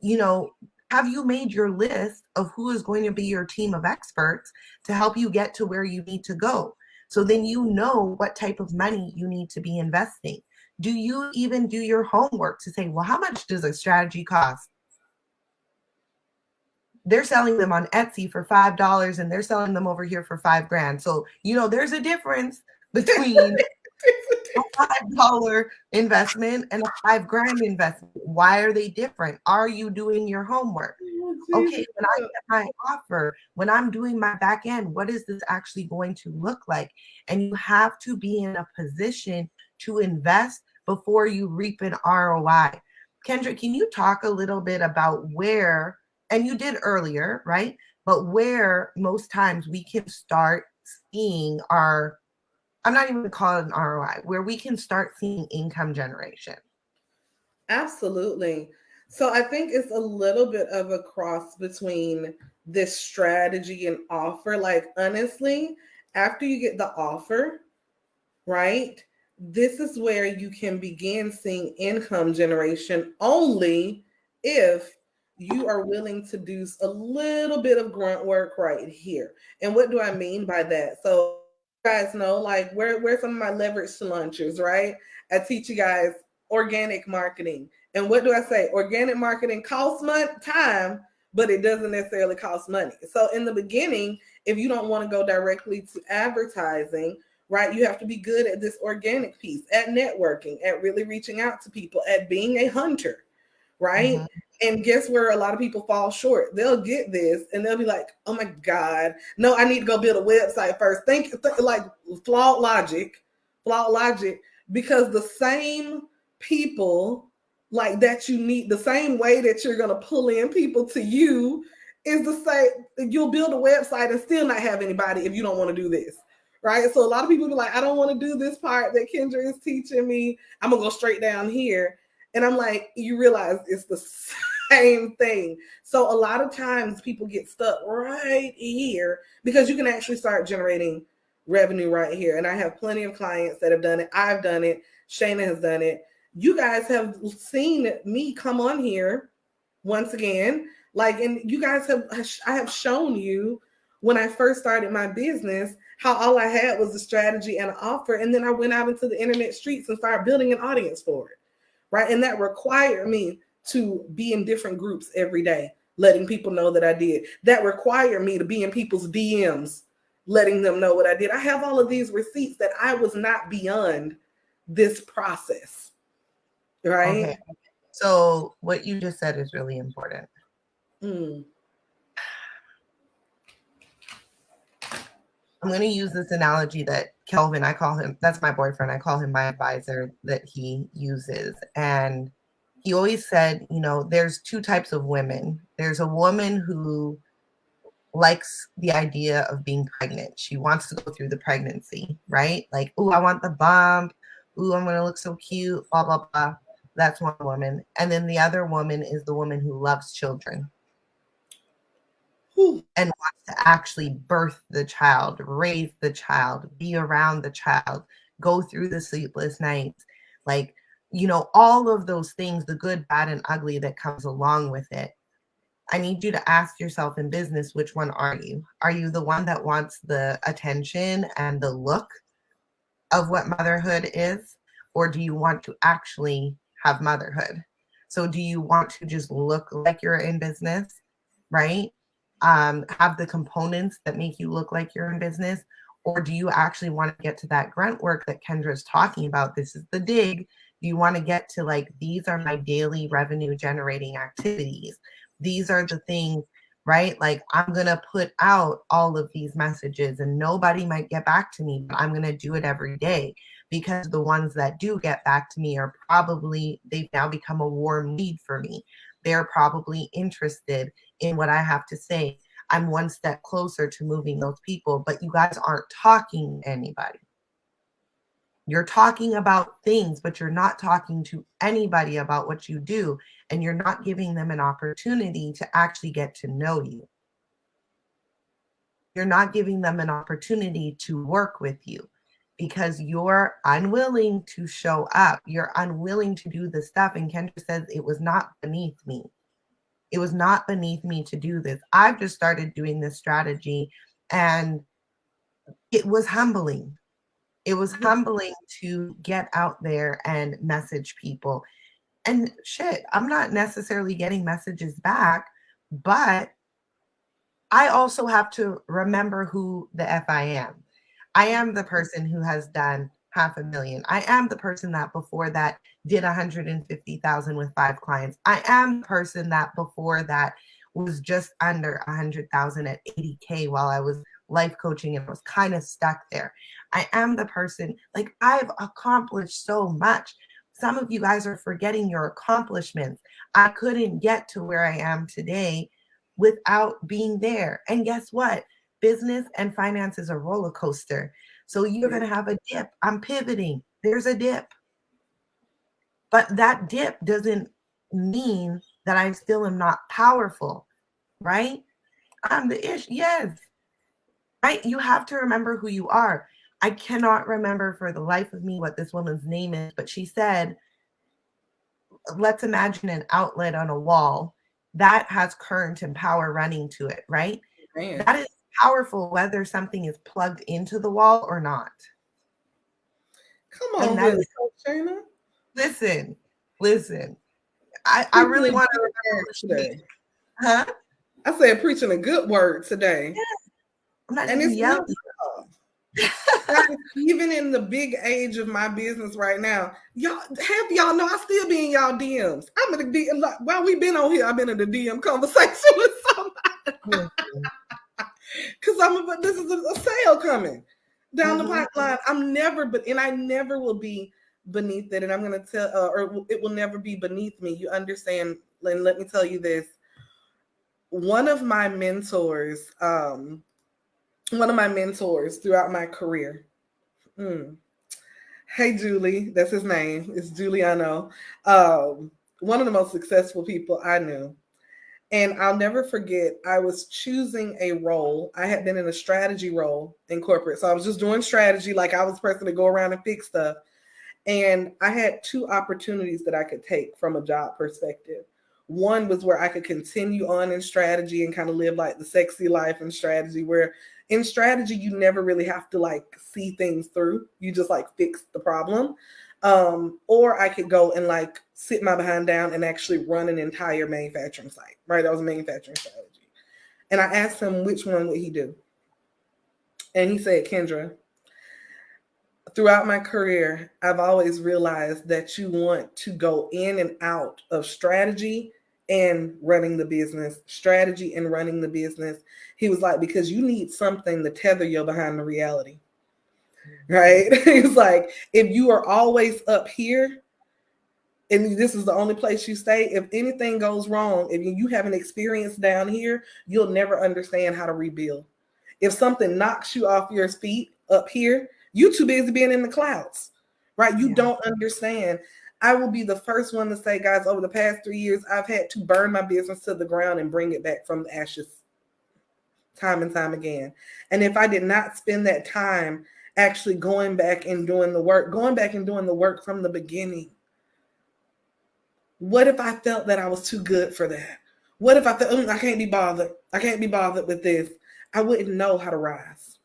You know, have you made your list of who is going to be your team of experts to help you get to where you need to go? So then you know what type of money you need to be investing. Do you even do your homework to say, well, how much does a strategy cost? They're selling them on Etsy for $5 and they're selling them over here for $5,000. So, you know, there's a difference between a $5 investment and a $5,000 investment. Why are they different? Are you doing your homework? Okay, when I get my offer, when I'm doing my back end, what is this actually going to look like? And you have to be in a position to invest before you reap an ROI. Kendra, can you talk a little bit about where, and you did earlier, right? But where most times we can start seeing our, I'm not even going to call it an ROI, where we can start seeing income generation? Absolutely. So I think it's a little bit of a cross between this strategy and offer. Like, honestly, after you get the offer, right, this is where you can begin seeing income generation only if you are willing to do a little bit of grunt work right here. And what do I mean by that? So you guys know, like, where some of my leverage to lunches, right? I teach you guys organic marketing. And what do I say? Organic marketing costs time, but it doesn't necessarily cost money. So in the beginning, if you don't want to go directly to advertising, right, you have to be good at this organic piece, at networking, at really reaching out to people, at being a hunter, right? Mm-hmm. And guess where a lot of people fall short? They'll get this and they'll be like, oh my God, no, I need to go build a website first. Think like flawed logic, because the same people like that you need, the same way that you're going to pull in people to you is the same. You'll build a website and still not have anybody if you don't want to do this. Right. So a lot of people be like, I don't want to do this part that Kendra is teaching me. I'm going to go straight down here. And I'm like, you realize it's the same thing. So a lot of times people get stuck right here because you can actually start generating revenue right here. And I have plenty of clients that have done it. I've done it. Shayna has done it. You guys have seen me come on here once again. Like, and you guys I have shown you when I first started my business, how all I had was a strategy and an offer. And then I went out into the internet streets and started building an audience for it. Right. And that required me to be in different groups every day, letting people know that I did. That required me to be in people's DMs, letting them know what I did. I have all of these receipts that I was not beyond this process. Right. Okay. So what you just said is really important. I'm going to use this analogy that Kelvin, I call him, that's my boyfriend. I call him my advisor that he uses. And he always said, you know, there's two types of women. There's a woman who likes the idea of being pregnant. She wants to go through the pregnancy, right? Like, oh, I want the bump. Oh, I'm going to look so cute, blah, blah, blah. That's one woman. And then the other woman is the woman who loves children and wants to actually birth the child, raise the child, be around the child, go through the sleepless nights, like, you know, all of those things, the good, bad, and ugly that comes along with it. I need you to ask yourself in business, which one are you? Are you the one that wants the attention and the look of what motherhood is? Or do you want to actually have motherhood? So do you want to just look like you're in business, right? Have the components that make you look like you're in business? Or do you actually want to get to that grunt work that Kendra's talking about? This is the dig. Do you want to get to like, these are my daily revenue generating activities? These are the things, right? Like, I'm going to put out all of these messages and nobody might get back to me, but I'm going to do it every day, because the ones that do get back to me are probably, they've now become a warm lead for me. They're probably interested in what I have to say. I'm one step closer to moving those people, but you guys aren't talking to anybody. You're talking about things, but you're not talking to anybody about what you do, and you're not giving them an opportunity to actually get to know you. You're not giving them an opportunity to work with you because you're unwilling to show up. You're unwilling to do the stuff. And Kendra says it was not beneath me. It was not beneath me to do this. I've just started doing this strategy, and it was humbling. It was humbling to get out there and message people. And shit, I'm not necessarily getting messages back, but I also have to remember who the F I am. I am the person who has done $500,000. I am the person that before that did 150,000 with 5 clients. I am the person that before that was just under 100,000 at 80K while I was life coaching and was kind of stuck there. I am the person, like, I've accomplished so much. Some of you guys are forgetting your accomplishments. I couldn't get to where I am today without being there. And guess what? Business and finance is a roller coaster. So you're going to have a dip. I'm pivoting. There's a dip. But that dip doesn't mean that I still am not powerful, right? I'm the ish. Yes. Right? You have to remember who you are. I cannot remember for the life of me what this woman's name is, but she said, let's imagine an outlet on a wall that has current and power running to it, right? Man. That is powerful whether something is plugged into the wall or not. Come on, really, Shayna. Listen. I really want to remember today. Huh? I said preaching a good word today. Yeah. I'm not and even yelling. Even in the big age of my business right now, y'all know I still be in y'all DMs. I'm in the DM. While we've been on here, I've been in the DM conversation with somebody. Because this is a sale coming down the pipeline. I never will be beneath it. And I'm going to tell, or it will never be beneath me. You understand? And let me tell you this. One of my mentors throughout my career. Hey, Julie, that's his name. It's Giuliano. One of the most successful people I knew. And I'll never forget, I was choosing a role. I had been in a strategy role in corporate. So I was just doing strategy, like I was the person to go around and fix stuff. And I had two opportunities that I could take from a job perspective. One was where I could continue on in strategy and kind of live like the sexy life in strategy, where in strategy, you never really have to like see things through. You just like fix the problem. Or I could go and like sit my behind down and actually run an entire manufacturing site, right? That was a manufacturing strategy. And I asked him which one would he do. And he said, Kendra, throughout my career, I've always realized that you want to go in and out of strategy and running the business, strategy and running the business. He was like, because you need something to tether you behind the reality. Right? He's like, if you are always up here and this is the only place you stay, if anything goes wrong, if you have an experience down here, you'll never understand how to rebuild. If something knocks you off your feet up here, you too busy being in the clouds, right? You don't understand. I will be the first one to say, guys, over the past 3 years, I've had to burn my business to the ground and bring it back from the ashes time and time again. And if I did not spend that time actually going back and doing the work from the beginning, what if I felt that I was too good for that? What if I felt, I can't be bothered with this? I wouldn't know how to rise.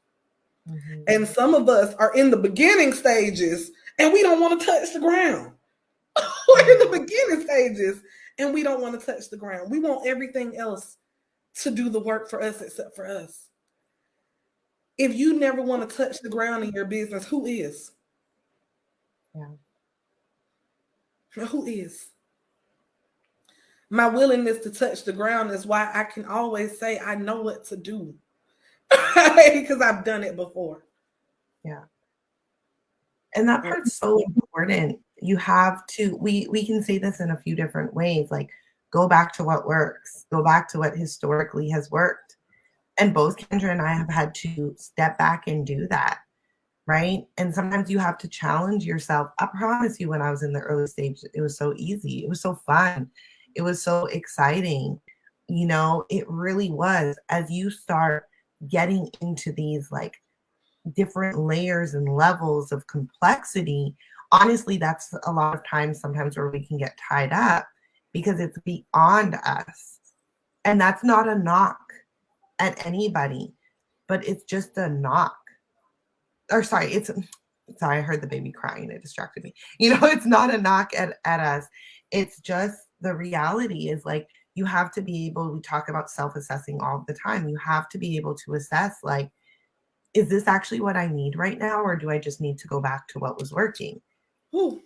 Mm-hmm. And some of us are in the beginning stages and we don't want to touch the ground. We're in the beginning stages and we don't want to touch the ground. We want everything else to do the work for us except for us. If you never want to touch the ground in your business, who is? Yeah. Who is? My willingness to touch the ground is why I can always say I know what to do. Because I've done it before. Yeah. And that part's so important. You have to, we can say this in a few different ways, like go back to what works, go back to what historically has worked. And both Kendra and I have had to step back and do that, right? And sometimes you have to challenge yourself. I promise you, when I was in the early stage, it was so easy. It was so fun. It was so exciting. You know, it really was. As you start getting into these like different layers and levels of complexity, honestly, that's a lot of times sometimes where we can get tied up because it's beyond us. And that's not a knock at anybody, but it's just a knock. Or sorry, I heard the baby crying. It distracted me. You know, it's not a knock at us. It's just the reality is like, you have to be able, we talk about self-assessing all the time. You have to be able to assess, like, is this actually what I need right now? Or do I just need to go back to what was working? Ooh.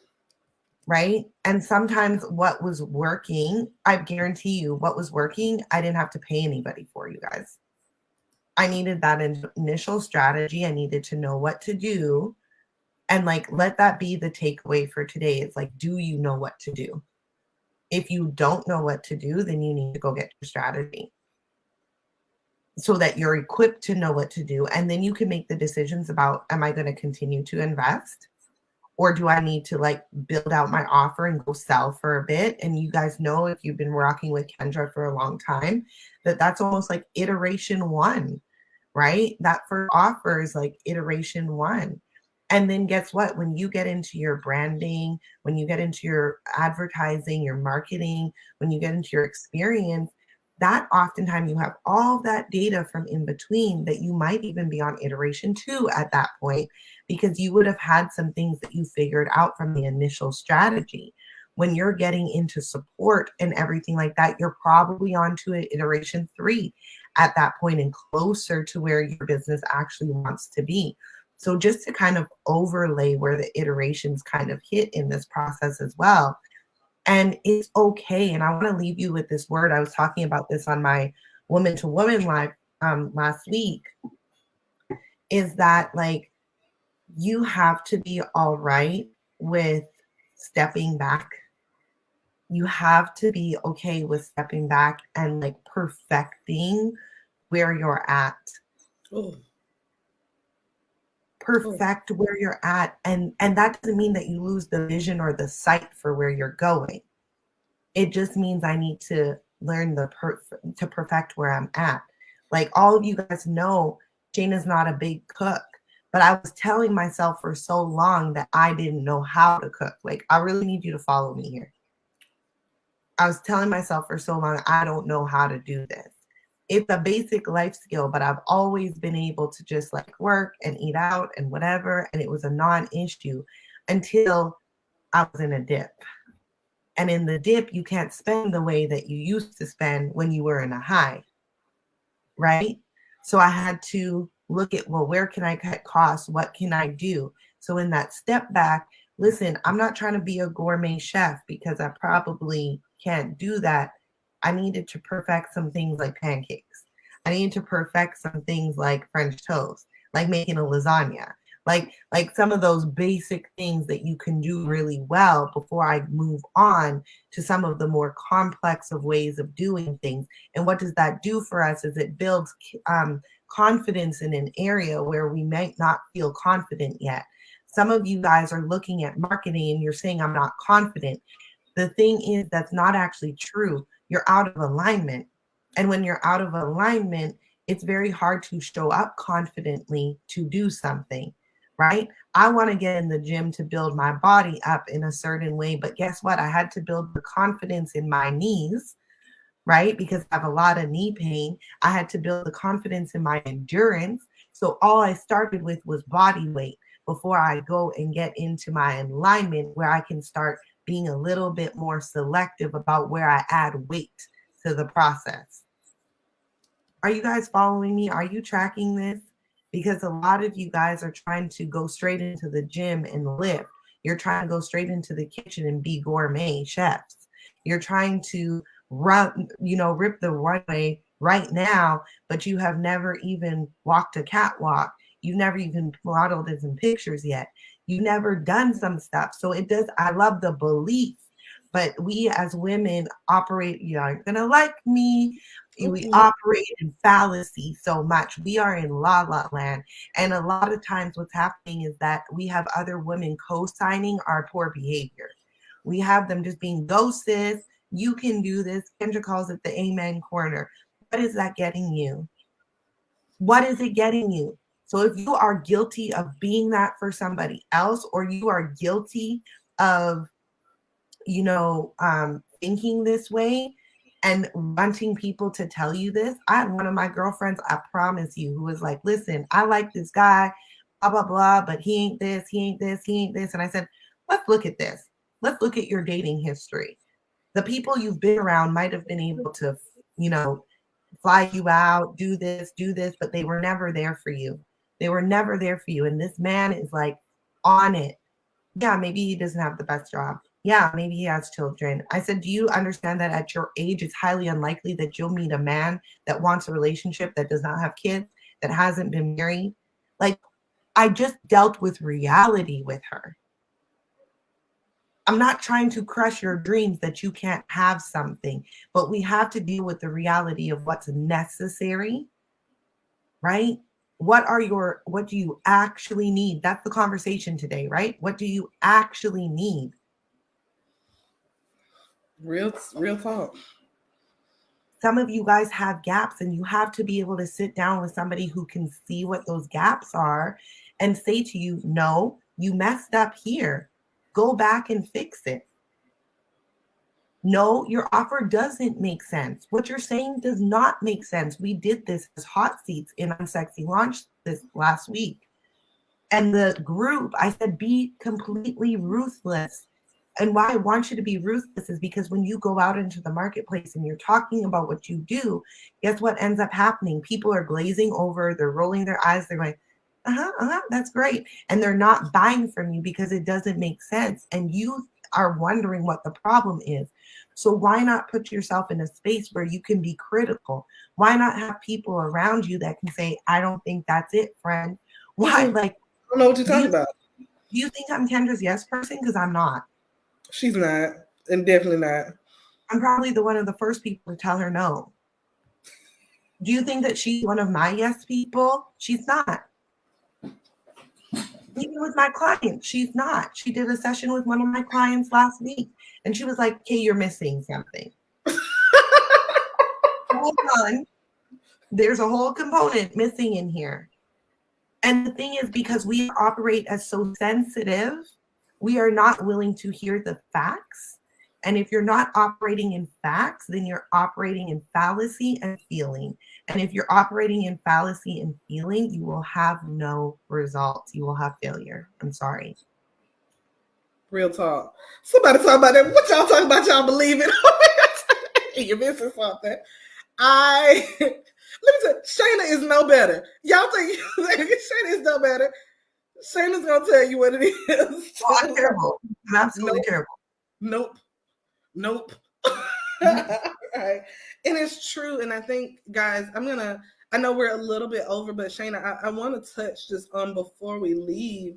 Right? And sometimes what was working, I guarantee you what was working, I didn't have to pay anybody for, you guys. I needed that initial strategy. I needed to know what to do. And like, let that be the takeaway for today. It's like, do you know what to do? If you don't know what to do, then you need to go get your strategy so that you're equipped to know what to do. And then you can make the decisions about, am I going to continue to invest? Or do I need to like build out my offer and go sell for a bit? And you guys know, if you've been rocking with Kendra for a long time, that that's almost like iteration one, right? That first offer is like iteration one. And then guess what? When you get into your branding, when you get into your advertising, your marketing, when you get into your experience, that oftentimes you have all that data from in between that you might even be on iteration two at that point, because you would have had some things that you figured out from the initial strategy. When you're getting into support and everything like that, you're probably on to iteration three at that point and closer to where your business actually wants to be. So just to kind of overlay where the iterations kind of hit in this process as well. And it's okay. And I want to leave you with this word. I was talking about this on my woman to woman live last week, is that like you have to be all right with stepping back. You have to be okay with stepping back and like perfecting where you're at. Ooh. Perfect where you're at. And that doesn't mean that you lose the vision or the sight for where you're going. It just means I need to learn to perfect where I'm at. Like all of you guys know, Shayna's not a big cook, but I was telling myself for so long that I didn't know how to cook. Like, I really need you to follow me here. I was telling myself for so long, I don't know how to do this. It's a basic life skill, but I've always been able to just like work and eat out and whatever. And it was a non-issue until I was in a dip. And in the dip, you can't spend the way that you used to spend when you were in a high, right? So I had to look at, well, where can I cut costs? What can I do? So in that step back, listen, I'm not trying to be a gourmet chef because I probably can't do that. I needed to perfect some things like pancakes. I needed to perfect some things like French toast, like making a lasagna, like some of those basic things that you can do really well before I move on to some of the more complex of ways of doing things. And what does that do for us is it builds confidence in an area where we might not feel confident yet. Some of you guys are looking at marketing and you're saying, I'm not confident. The thing is, that's not actually true. You're out of alignment. And when you're out of alignment, it's very hard to show up confidently to do something, right? I want to get in the gym to build my body up in a certain way. But guess what? I had to build the confidence in my knees, right? Because I have a lot of knee pain. I had to build the confidence in my endurance. So all I started with was body weight before I go and get into my alignment where I can start being a little bit more selective about where I add weight to the process. Are you guys following me? Are you tracking this? Because a lot of you guys are trying to go straight into the gym and lift. You're trying to go straight into the kitchen and be gourmet chefs. You're trying to run, rip the runway right now, but you have never even walked a catwalk. You've never even modeled it in pictures yet. You've never done some stuff. So I love the belief, but we as women operate, you aren't going to like me. We operate in fallacy so much. We are in la la land. And a lot of times what's happening is that we have other women co-signing our poor behavior. We have them just being, go sis, you can do this. Kendra calls it the amen corner. What is that getting you? What is it getting you? So if you are guilty of being that for somebody else, or you are guilty of, thinking this way and wanting people to tell you this. I had one of my girlfriends, I promise you, who was like, listen, I like this guy, blah, blah, blah, but he ain't this, he ain't this, he ain't this. And I said, let's look at this. Let's look at your dating history. The people you've been around might have been able to, fly you out, do this, but they were never there for you. They were never there for you. And this man is like on it. Yeah, maybe he doesn't have the best job. Yeah, maybe he has children. I said, do you understand that at your age, it's highly unlikely that you'll meet a man that wants a relationship, that does not have kids, that hasn't been married? Like, I just dealt with reality with her. I'm not trying to crush your dreams that you can't have something, but we have to deal with the reality of what's necessary, right? What do you actually need? That's the conversation today, right? What do you actually need? Real talk. Some of you guys have gaps, and you have to be able to sit down with somebody who can see what those gaps are and say to you, no, you messed up here. Go back and fix it. No, your offer doesn't make sense. What you're saying does not make sense. We did this as hot seats in Unsexy Launch this last week. And the group, I said, be completely ruthless. And why I want you to be ruthless is because when you go out into the marketplace and you're talking about what you do, guess what ends up happening? People are glazing over, they're rolling their eyes, they're going, that's great. And they're not buying from you because it doesn't make sense. And you are wondering what the problem is. So why not put yourself in a space where you can be critical? Why not have people around you that can say, I don't think that's it, friend? Why? Like, I don't know what you're talking about. Do you think I'm Kendra's yes person? Because I'm not. She's not, and definitely not. I'm probably one of the first people to tell her no. Do you think that she's one of my yes people? She's not. Even with my client, she's not. She did a session with one of my clients last week, and she was like, "Okay, you're missing something." Hold on. There's a whole component missing in here. And the thing is, because we operate as so sensitive, we are not willing to hear the facts. And if you're not operating in facts, then you're operating in fallacy and feeling. And if you're operating in fallacy and feeling, you will have no results. You will have failure. I'm sorry. Real talk. Somebody talk about that. What y'all talking about? Y'all believe it? You're missing something. Let me tell you, Shayna is no better. Y'all think Shayna is no better? Shayna's gonna tell you what it is. Oh, I'm terrible. I'm absolutely terrible. Nope. Right. And it's true. And I think, guys, I know we're a little bit over, but Shayna, I want to touch just on before we leave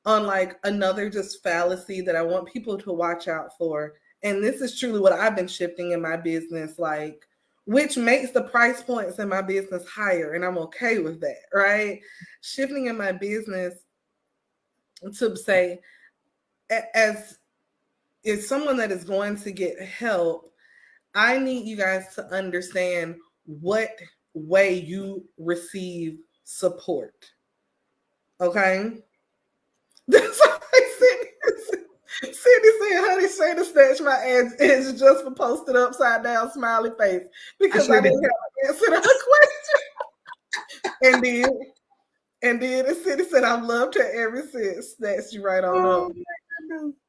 on like another just fallacy that I want people to watch out for. And this is truly what I've been shifting in my business, like, which makes the price points in my business higher. And I'm okay with that, right? Shifting in my business to say, as someone that is going to get help, I need you guys to understand what way you receive support. Okay? That's what I said. Cindy said, honey, Shayna snatched my edge just for posted upside down smiley face because I didn't have an answer to her question. And then Cindy said, I've loved her ever since. Snatched you right on up.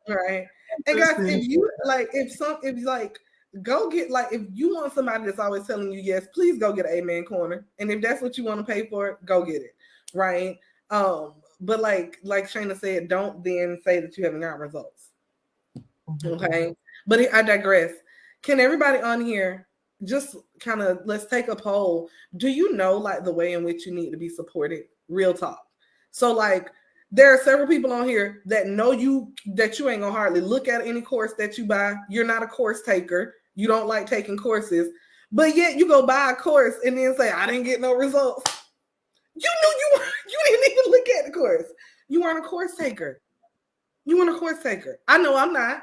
Right. And guys, if you go get, like, if you want somebody that's always telling you yes, please go get an Amen Corner. And if that's what you want to pay for it, go get it. Right. But like Shayna said, don't then say that you haven't got results. Okay. But I digress. Can everybody on here just kind of, let's take a poll. Do you know like the way in which you need to be supported? Real talk. So like, there are several people on here that know that you ain't gonna hardly look at any course that you buy. You're not a course taker. You don't like taking courses, but yet you go buy a course and then say, I didn't get no results. You knew you didn't even look at the course. You weren't a course taker. You weren't a course taker. I know I'm not.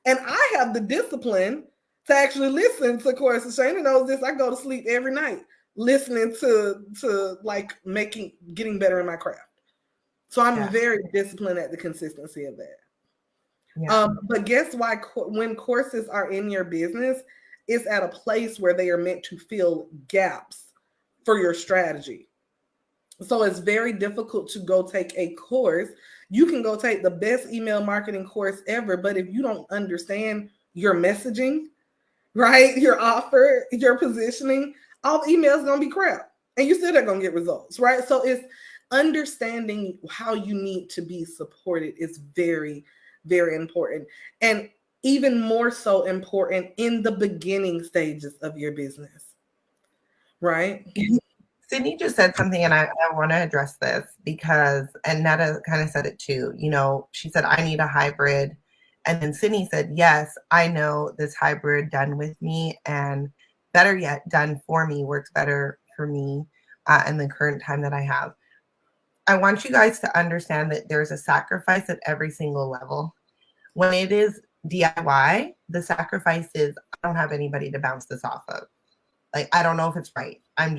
And I have the discipline to actually listen to courses. Shayna knows this. I go to sleep every night listening to like getting better in my craft. So I'm very disciplined at the consistency of that. Yeah. But guess why? When courses are in your business, it's at a place where they are meant to fill gaps for your strategy. So it's very difficult to go take a course. You can go take the best email marketing course ever, but if you don't understand your messaging, right, your offer, your positioning, all the emails gonna be crap, and you still not gonna get results, right? So it's understanding how you need to be supported is very, very important, and even more so important in the beginning stages of your business, right? Sydney just said something, and I want to address this because, and Netta kind of said it too. You know, she said, I need a hybrid. And then Sydney said, yes, I know this hybrid done with me, and better yet, done for me works better for me. and the current time that I have. I want you guys to understand that there's a sacrifice at every single level. When it is DIY, the sacrifice is I don't have anybody to bounce this off of. Like, I don't know if it's right. I'm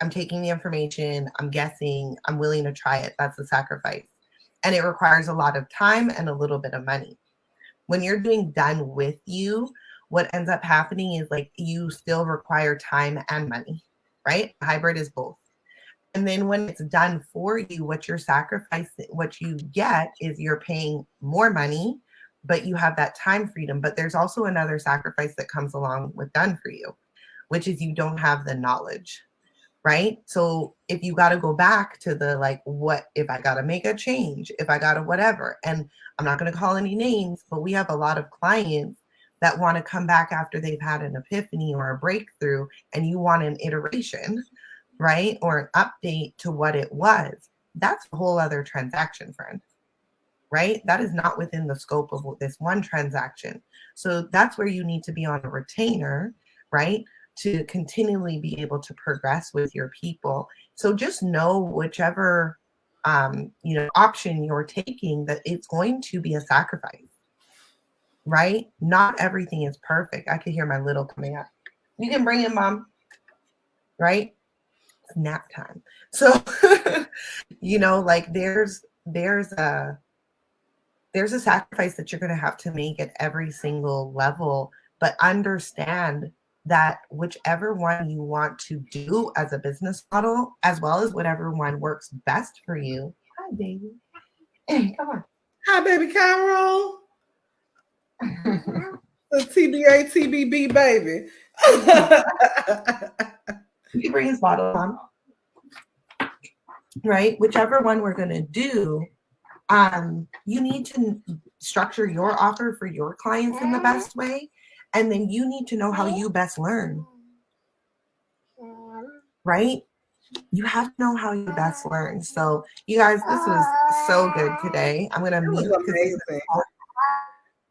taking the information, I'm guessing, I'm willing to try it. That's the sacrifice. And it requires a lot of time and a little bit of money. When you're doing done with you, what ends up happening is like you still require time and money, right? Hybrid is both. And then when it's done for you, what you're sacrificing, what you get is you're paying more money, but you have that time freedom. But there's also another sacrifice that comes along with done for you, which is you don't have the knowledge, right? So if you got to go back to the like, what if I got to make a change, if I got to whatever, and I'm not going to call any names, but we have a lot of clients that want to come back after they've had an epiphany or a breakthrough, and you want an iteration, right? Or an update to what it was. That's a whole other transaction, friend, right? That is not within the scope of this one transaction. So that's where you need to be on a retainer, right? To continually be able to progress with your people. So just know whichever option you're taking, that it's going to be a sacrifice, right? Not everything is perfect. I can hear my little coming up. You can bring him, Mom, right? It's nap time. So, like there's a sacrifice that you're going to have to make at every single level, but understand that whichever one you want to do as a business model, as well as whatever one works best for you. Hi, baby. Hey, come on. Hi, baby Carol. The TBA, TBB, baby. You can bring his bottle on. Right? Whichever one we're going to do, you need to structure your offer for your clients in the best way. And then you need to know how you best learn. Right? You have to know how you best learn. So, you guys, this was so good today. I'm going to mute. Amazing.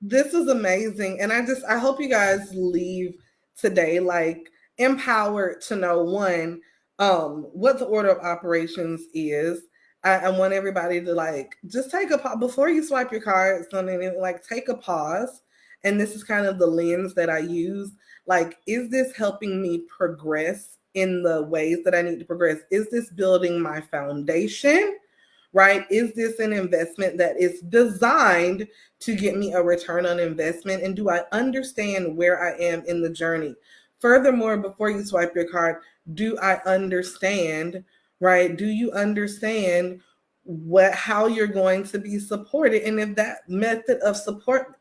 This was amazing. And I hope you guys leave today like empowered to know, one, what the order of operations is. I want everybody to like just take a pause before you swipe your card. Something like take a pause. And this is kind of the lens that I use. Like, is this helping me progress in the ways that I need to progress? Is this building my foundation? Right? Is this an investment that is designed to get me a return on investment? And do I understand where I am in the journey? Furthermore, before you swipe your card, do I understand, right? Do you understand how you're going to be supported? And if that method of support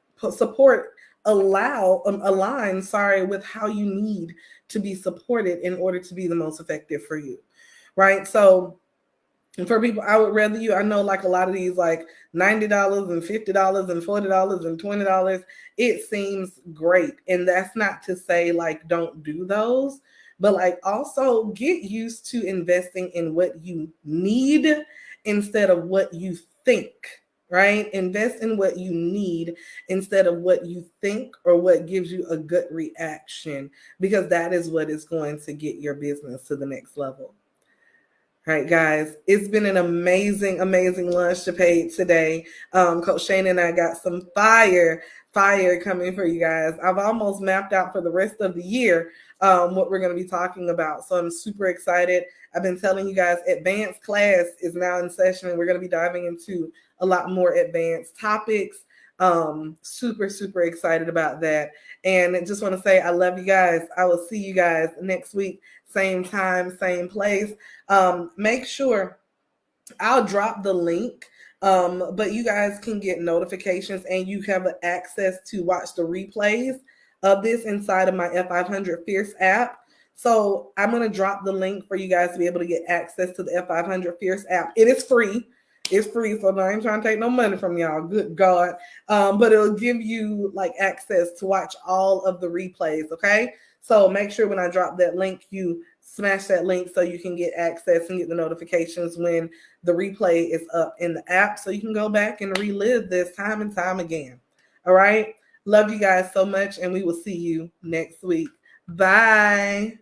aligns with how you need to be supported in order to be the most effective for you, right? So for people, I would rather you, I know like a lot of these like $90 and $50 and $40 and $20, it seems great. And that's not to say like don't do those, but like also get used to investing in what you need instead of what you think, right? Invest in what you need instead of what you think or what gives you a gut reaction, because that is what is going to get your business to the next level. All right, guys, it's been an amazing, amazing lunch debate today. Coach Shane and I got some fire coming for you guys. I've almost mapped out for the rest of the year what we're going to be talking about. So I'm super excited. I've been telling you guys, advanced class is now in session, and we're going to be diving into a lot more advanced topics. Super, super excited about that. And I just want to say I love you guys. I will see you guys next week. Same time, same place. Make sure I'll drop the link, but you guys can get notifications and you have access to watch the replays of this inside of my F500 Fierce app. So I'm going to drop the link for you guys to be able to get access to the F500 Fierce app. It is free. It's free, so I ain't trying to take no money from y'all. Good God. But it'll give you like access to watch all of the replays, okay? So make sure when I drop that link, you smash that link so you can get access and get the notifications when the replay is up in the app, so you can go back and relive this time and time again. All right? Love you guys so much, and we will see you next week. Bye.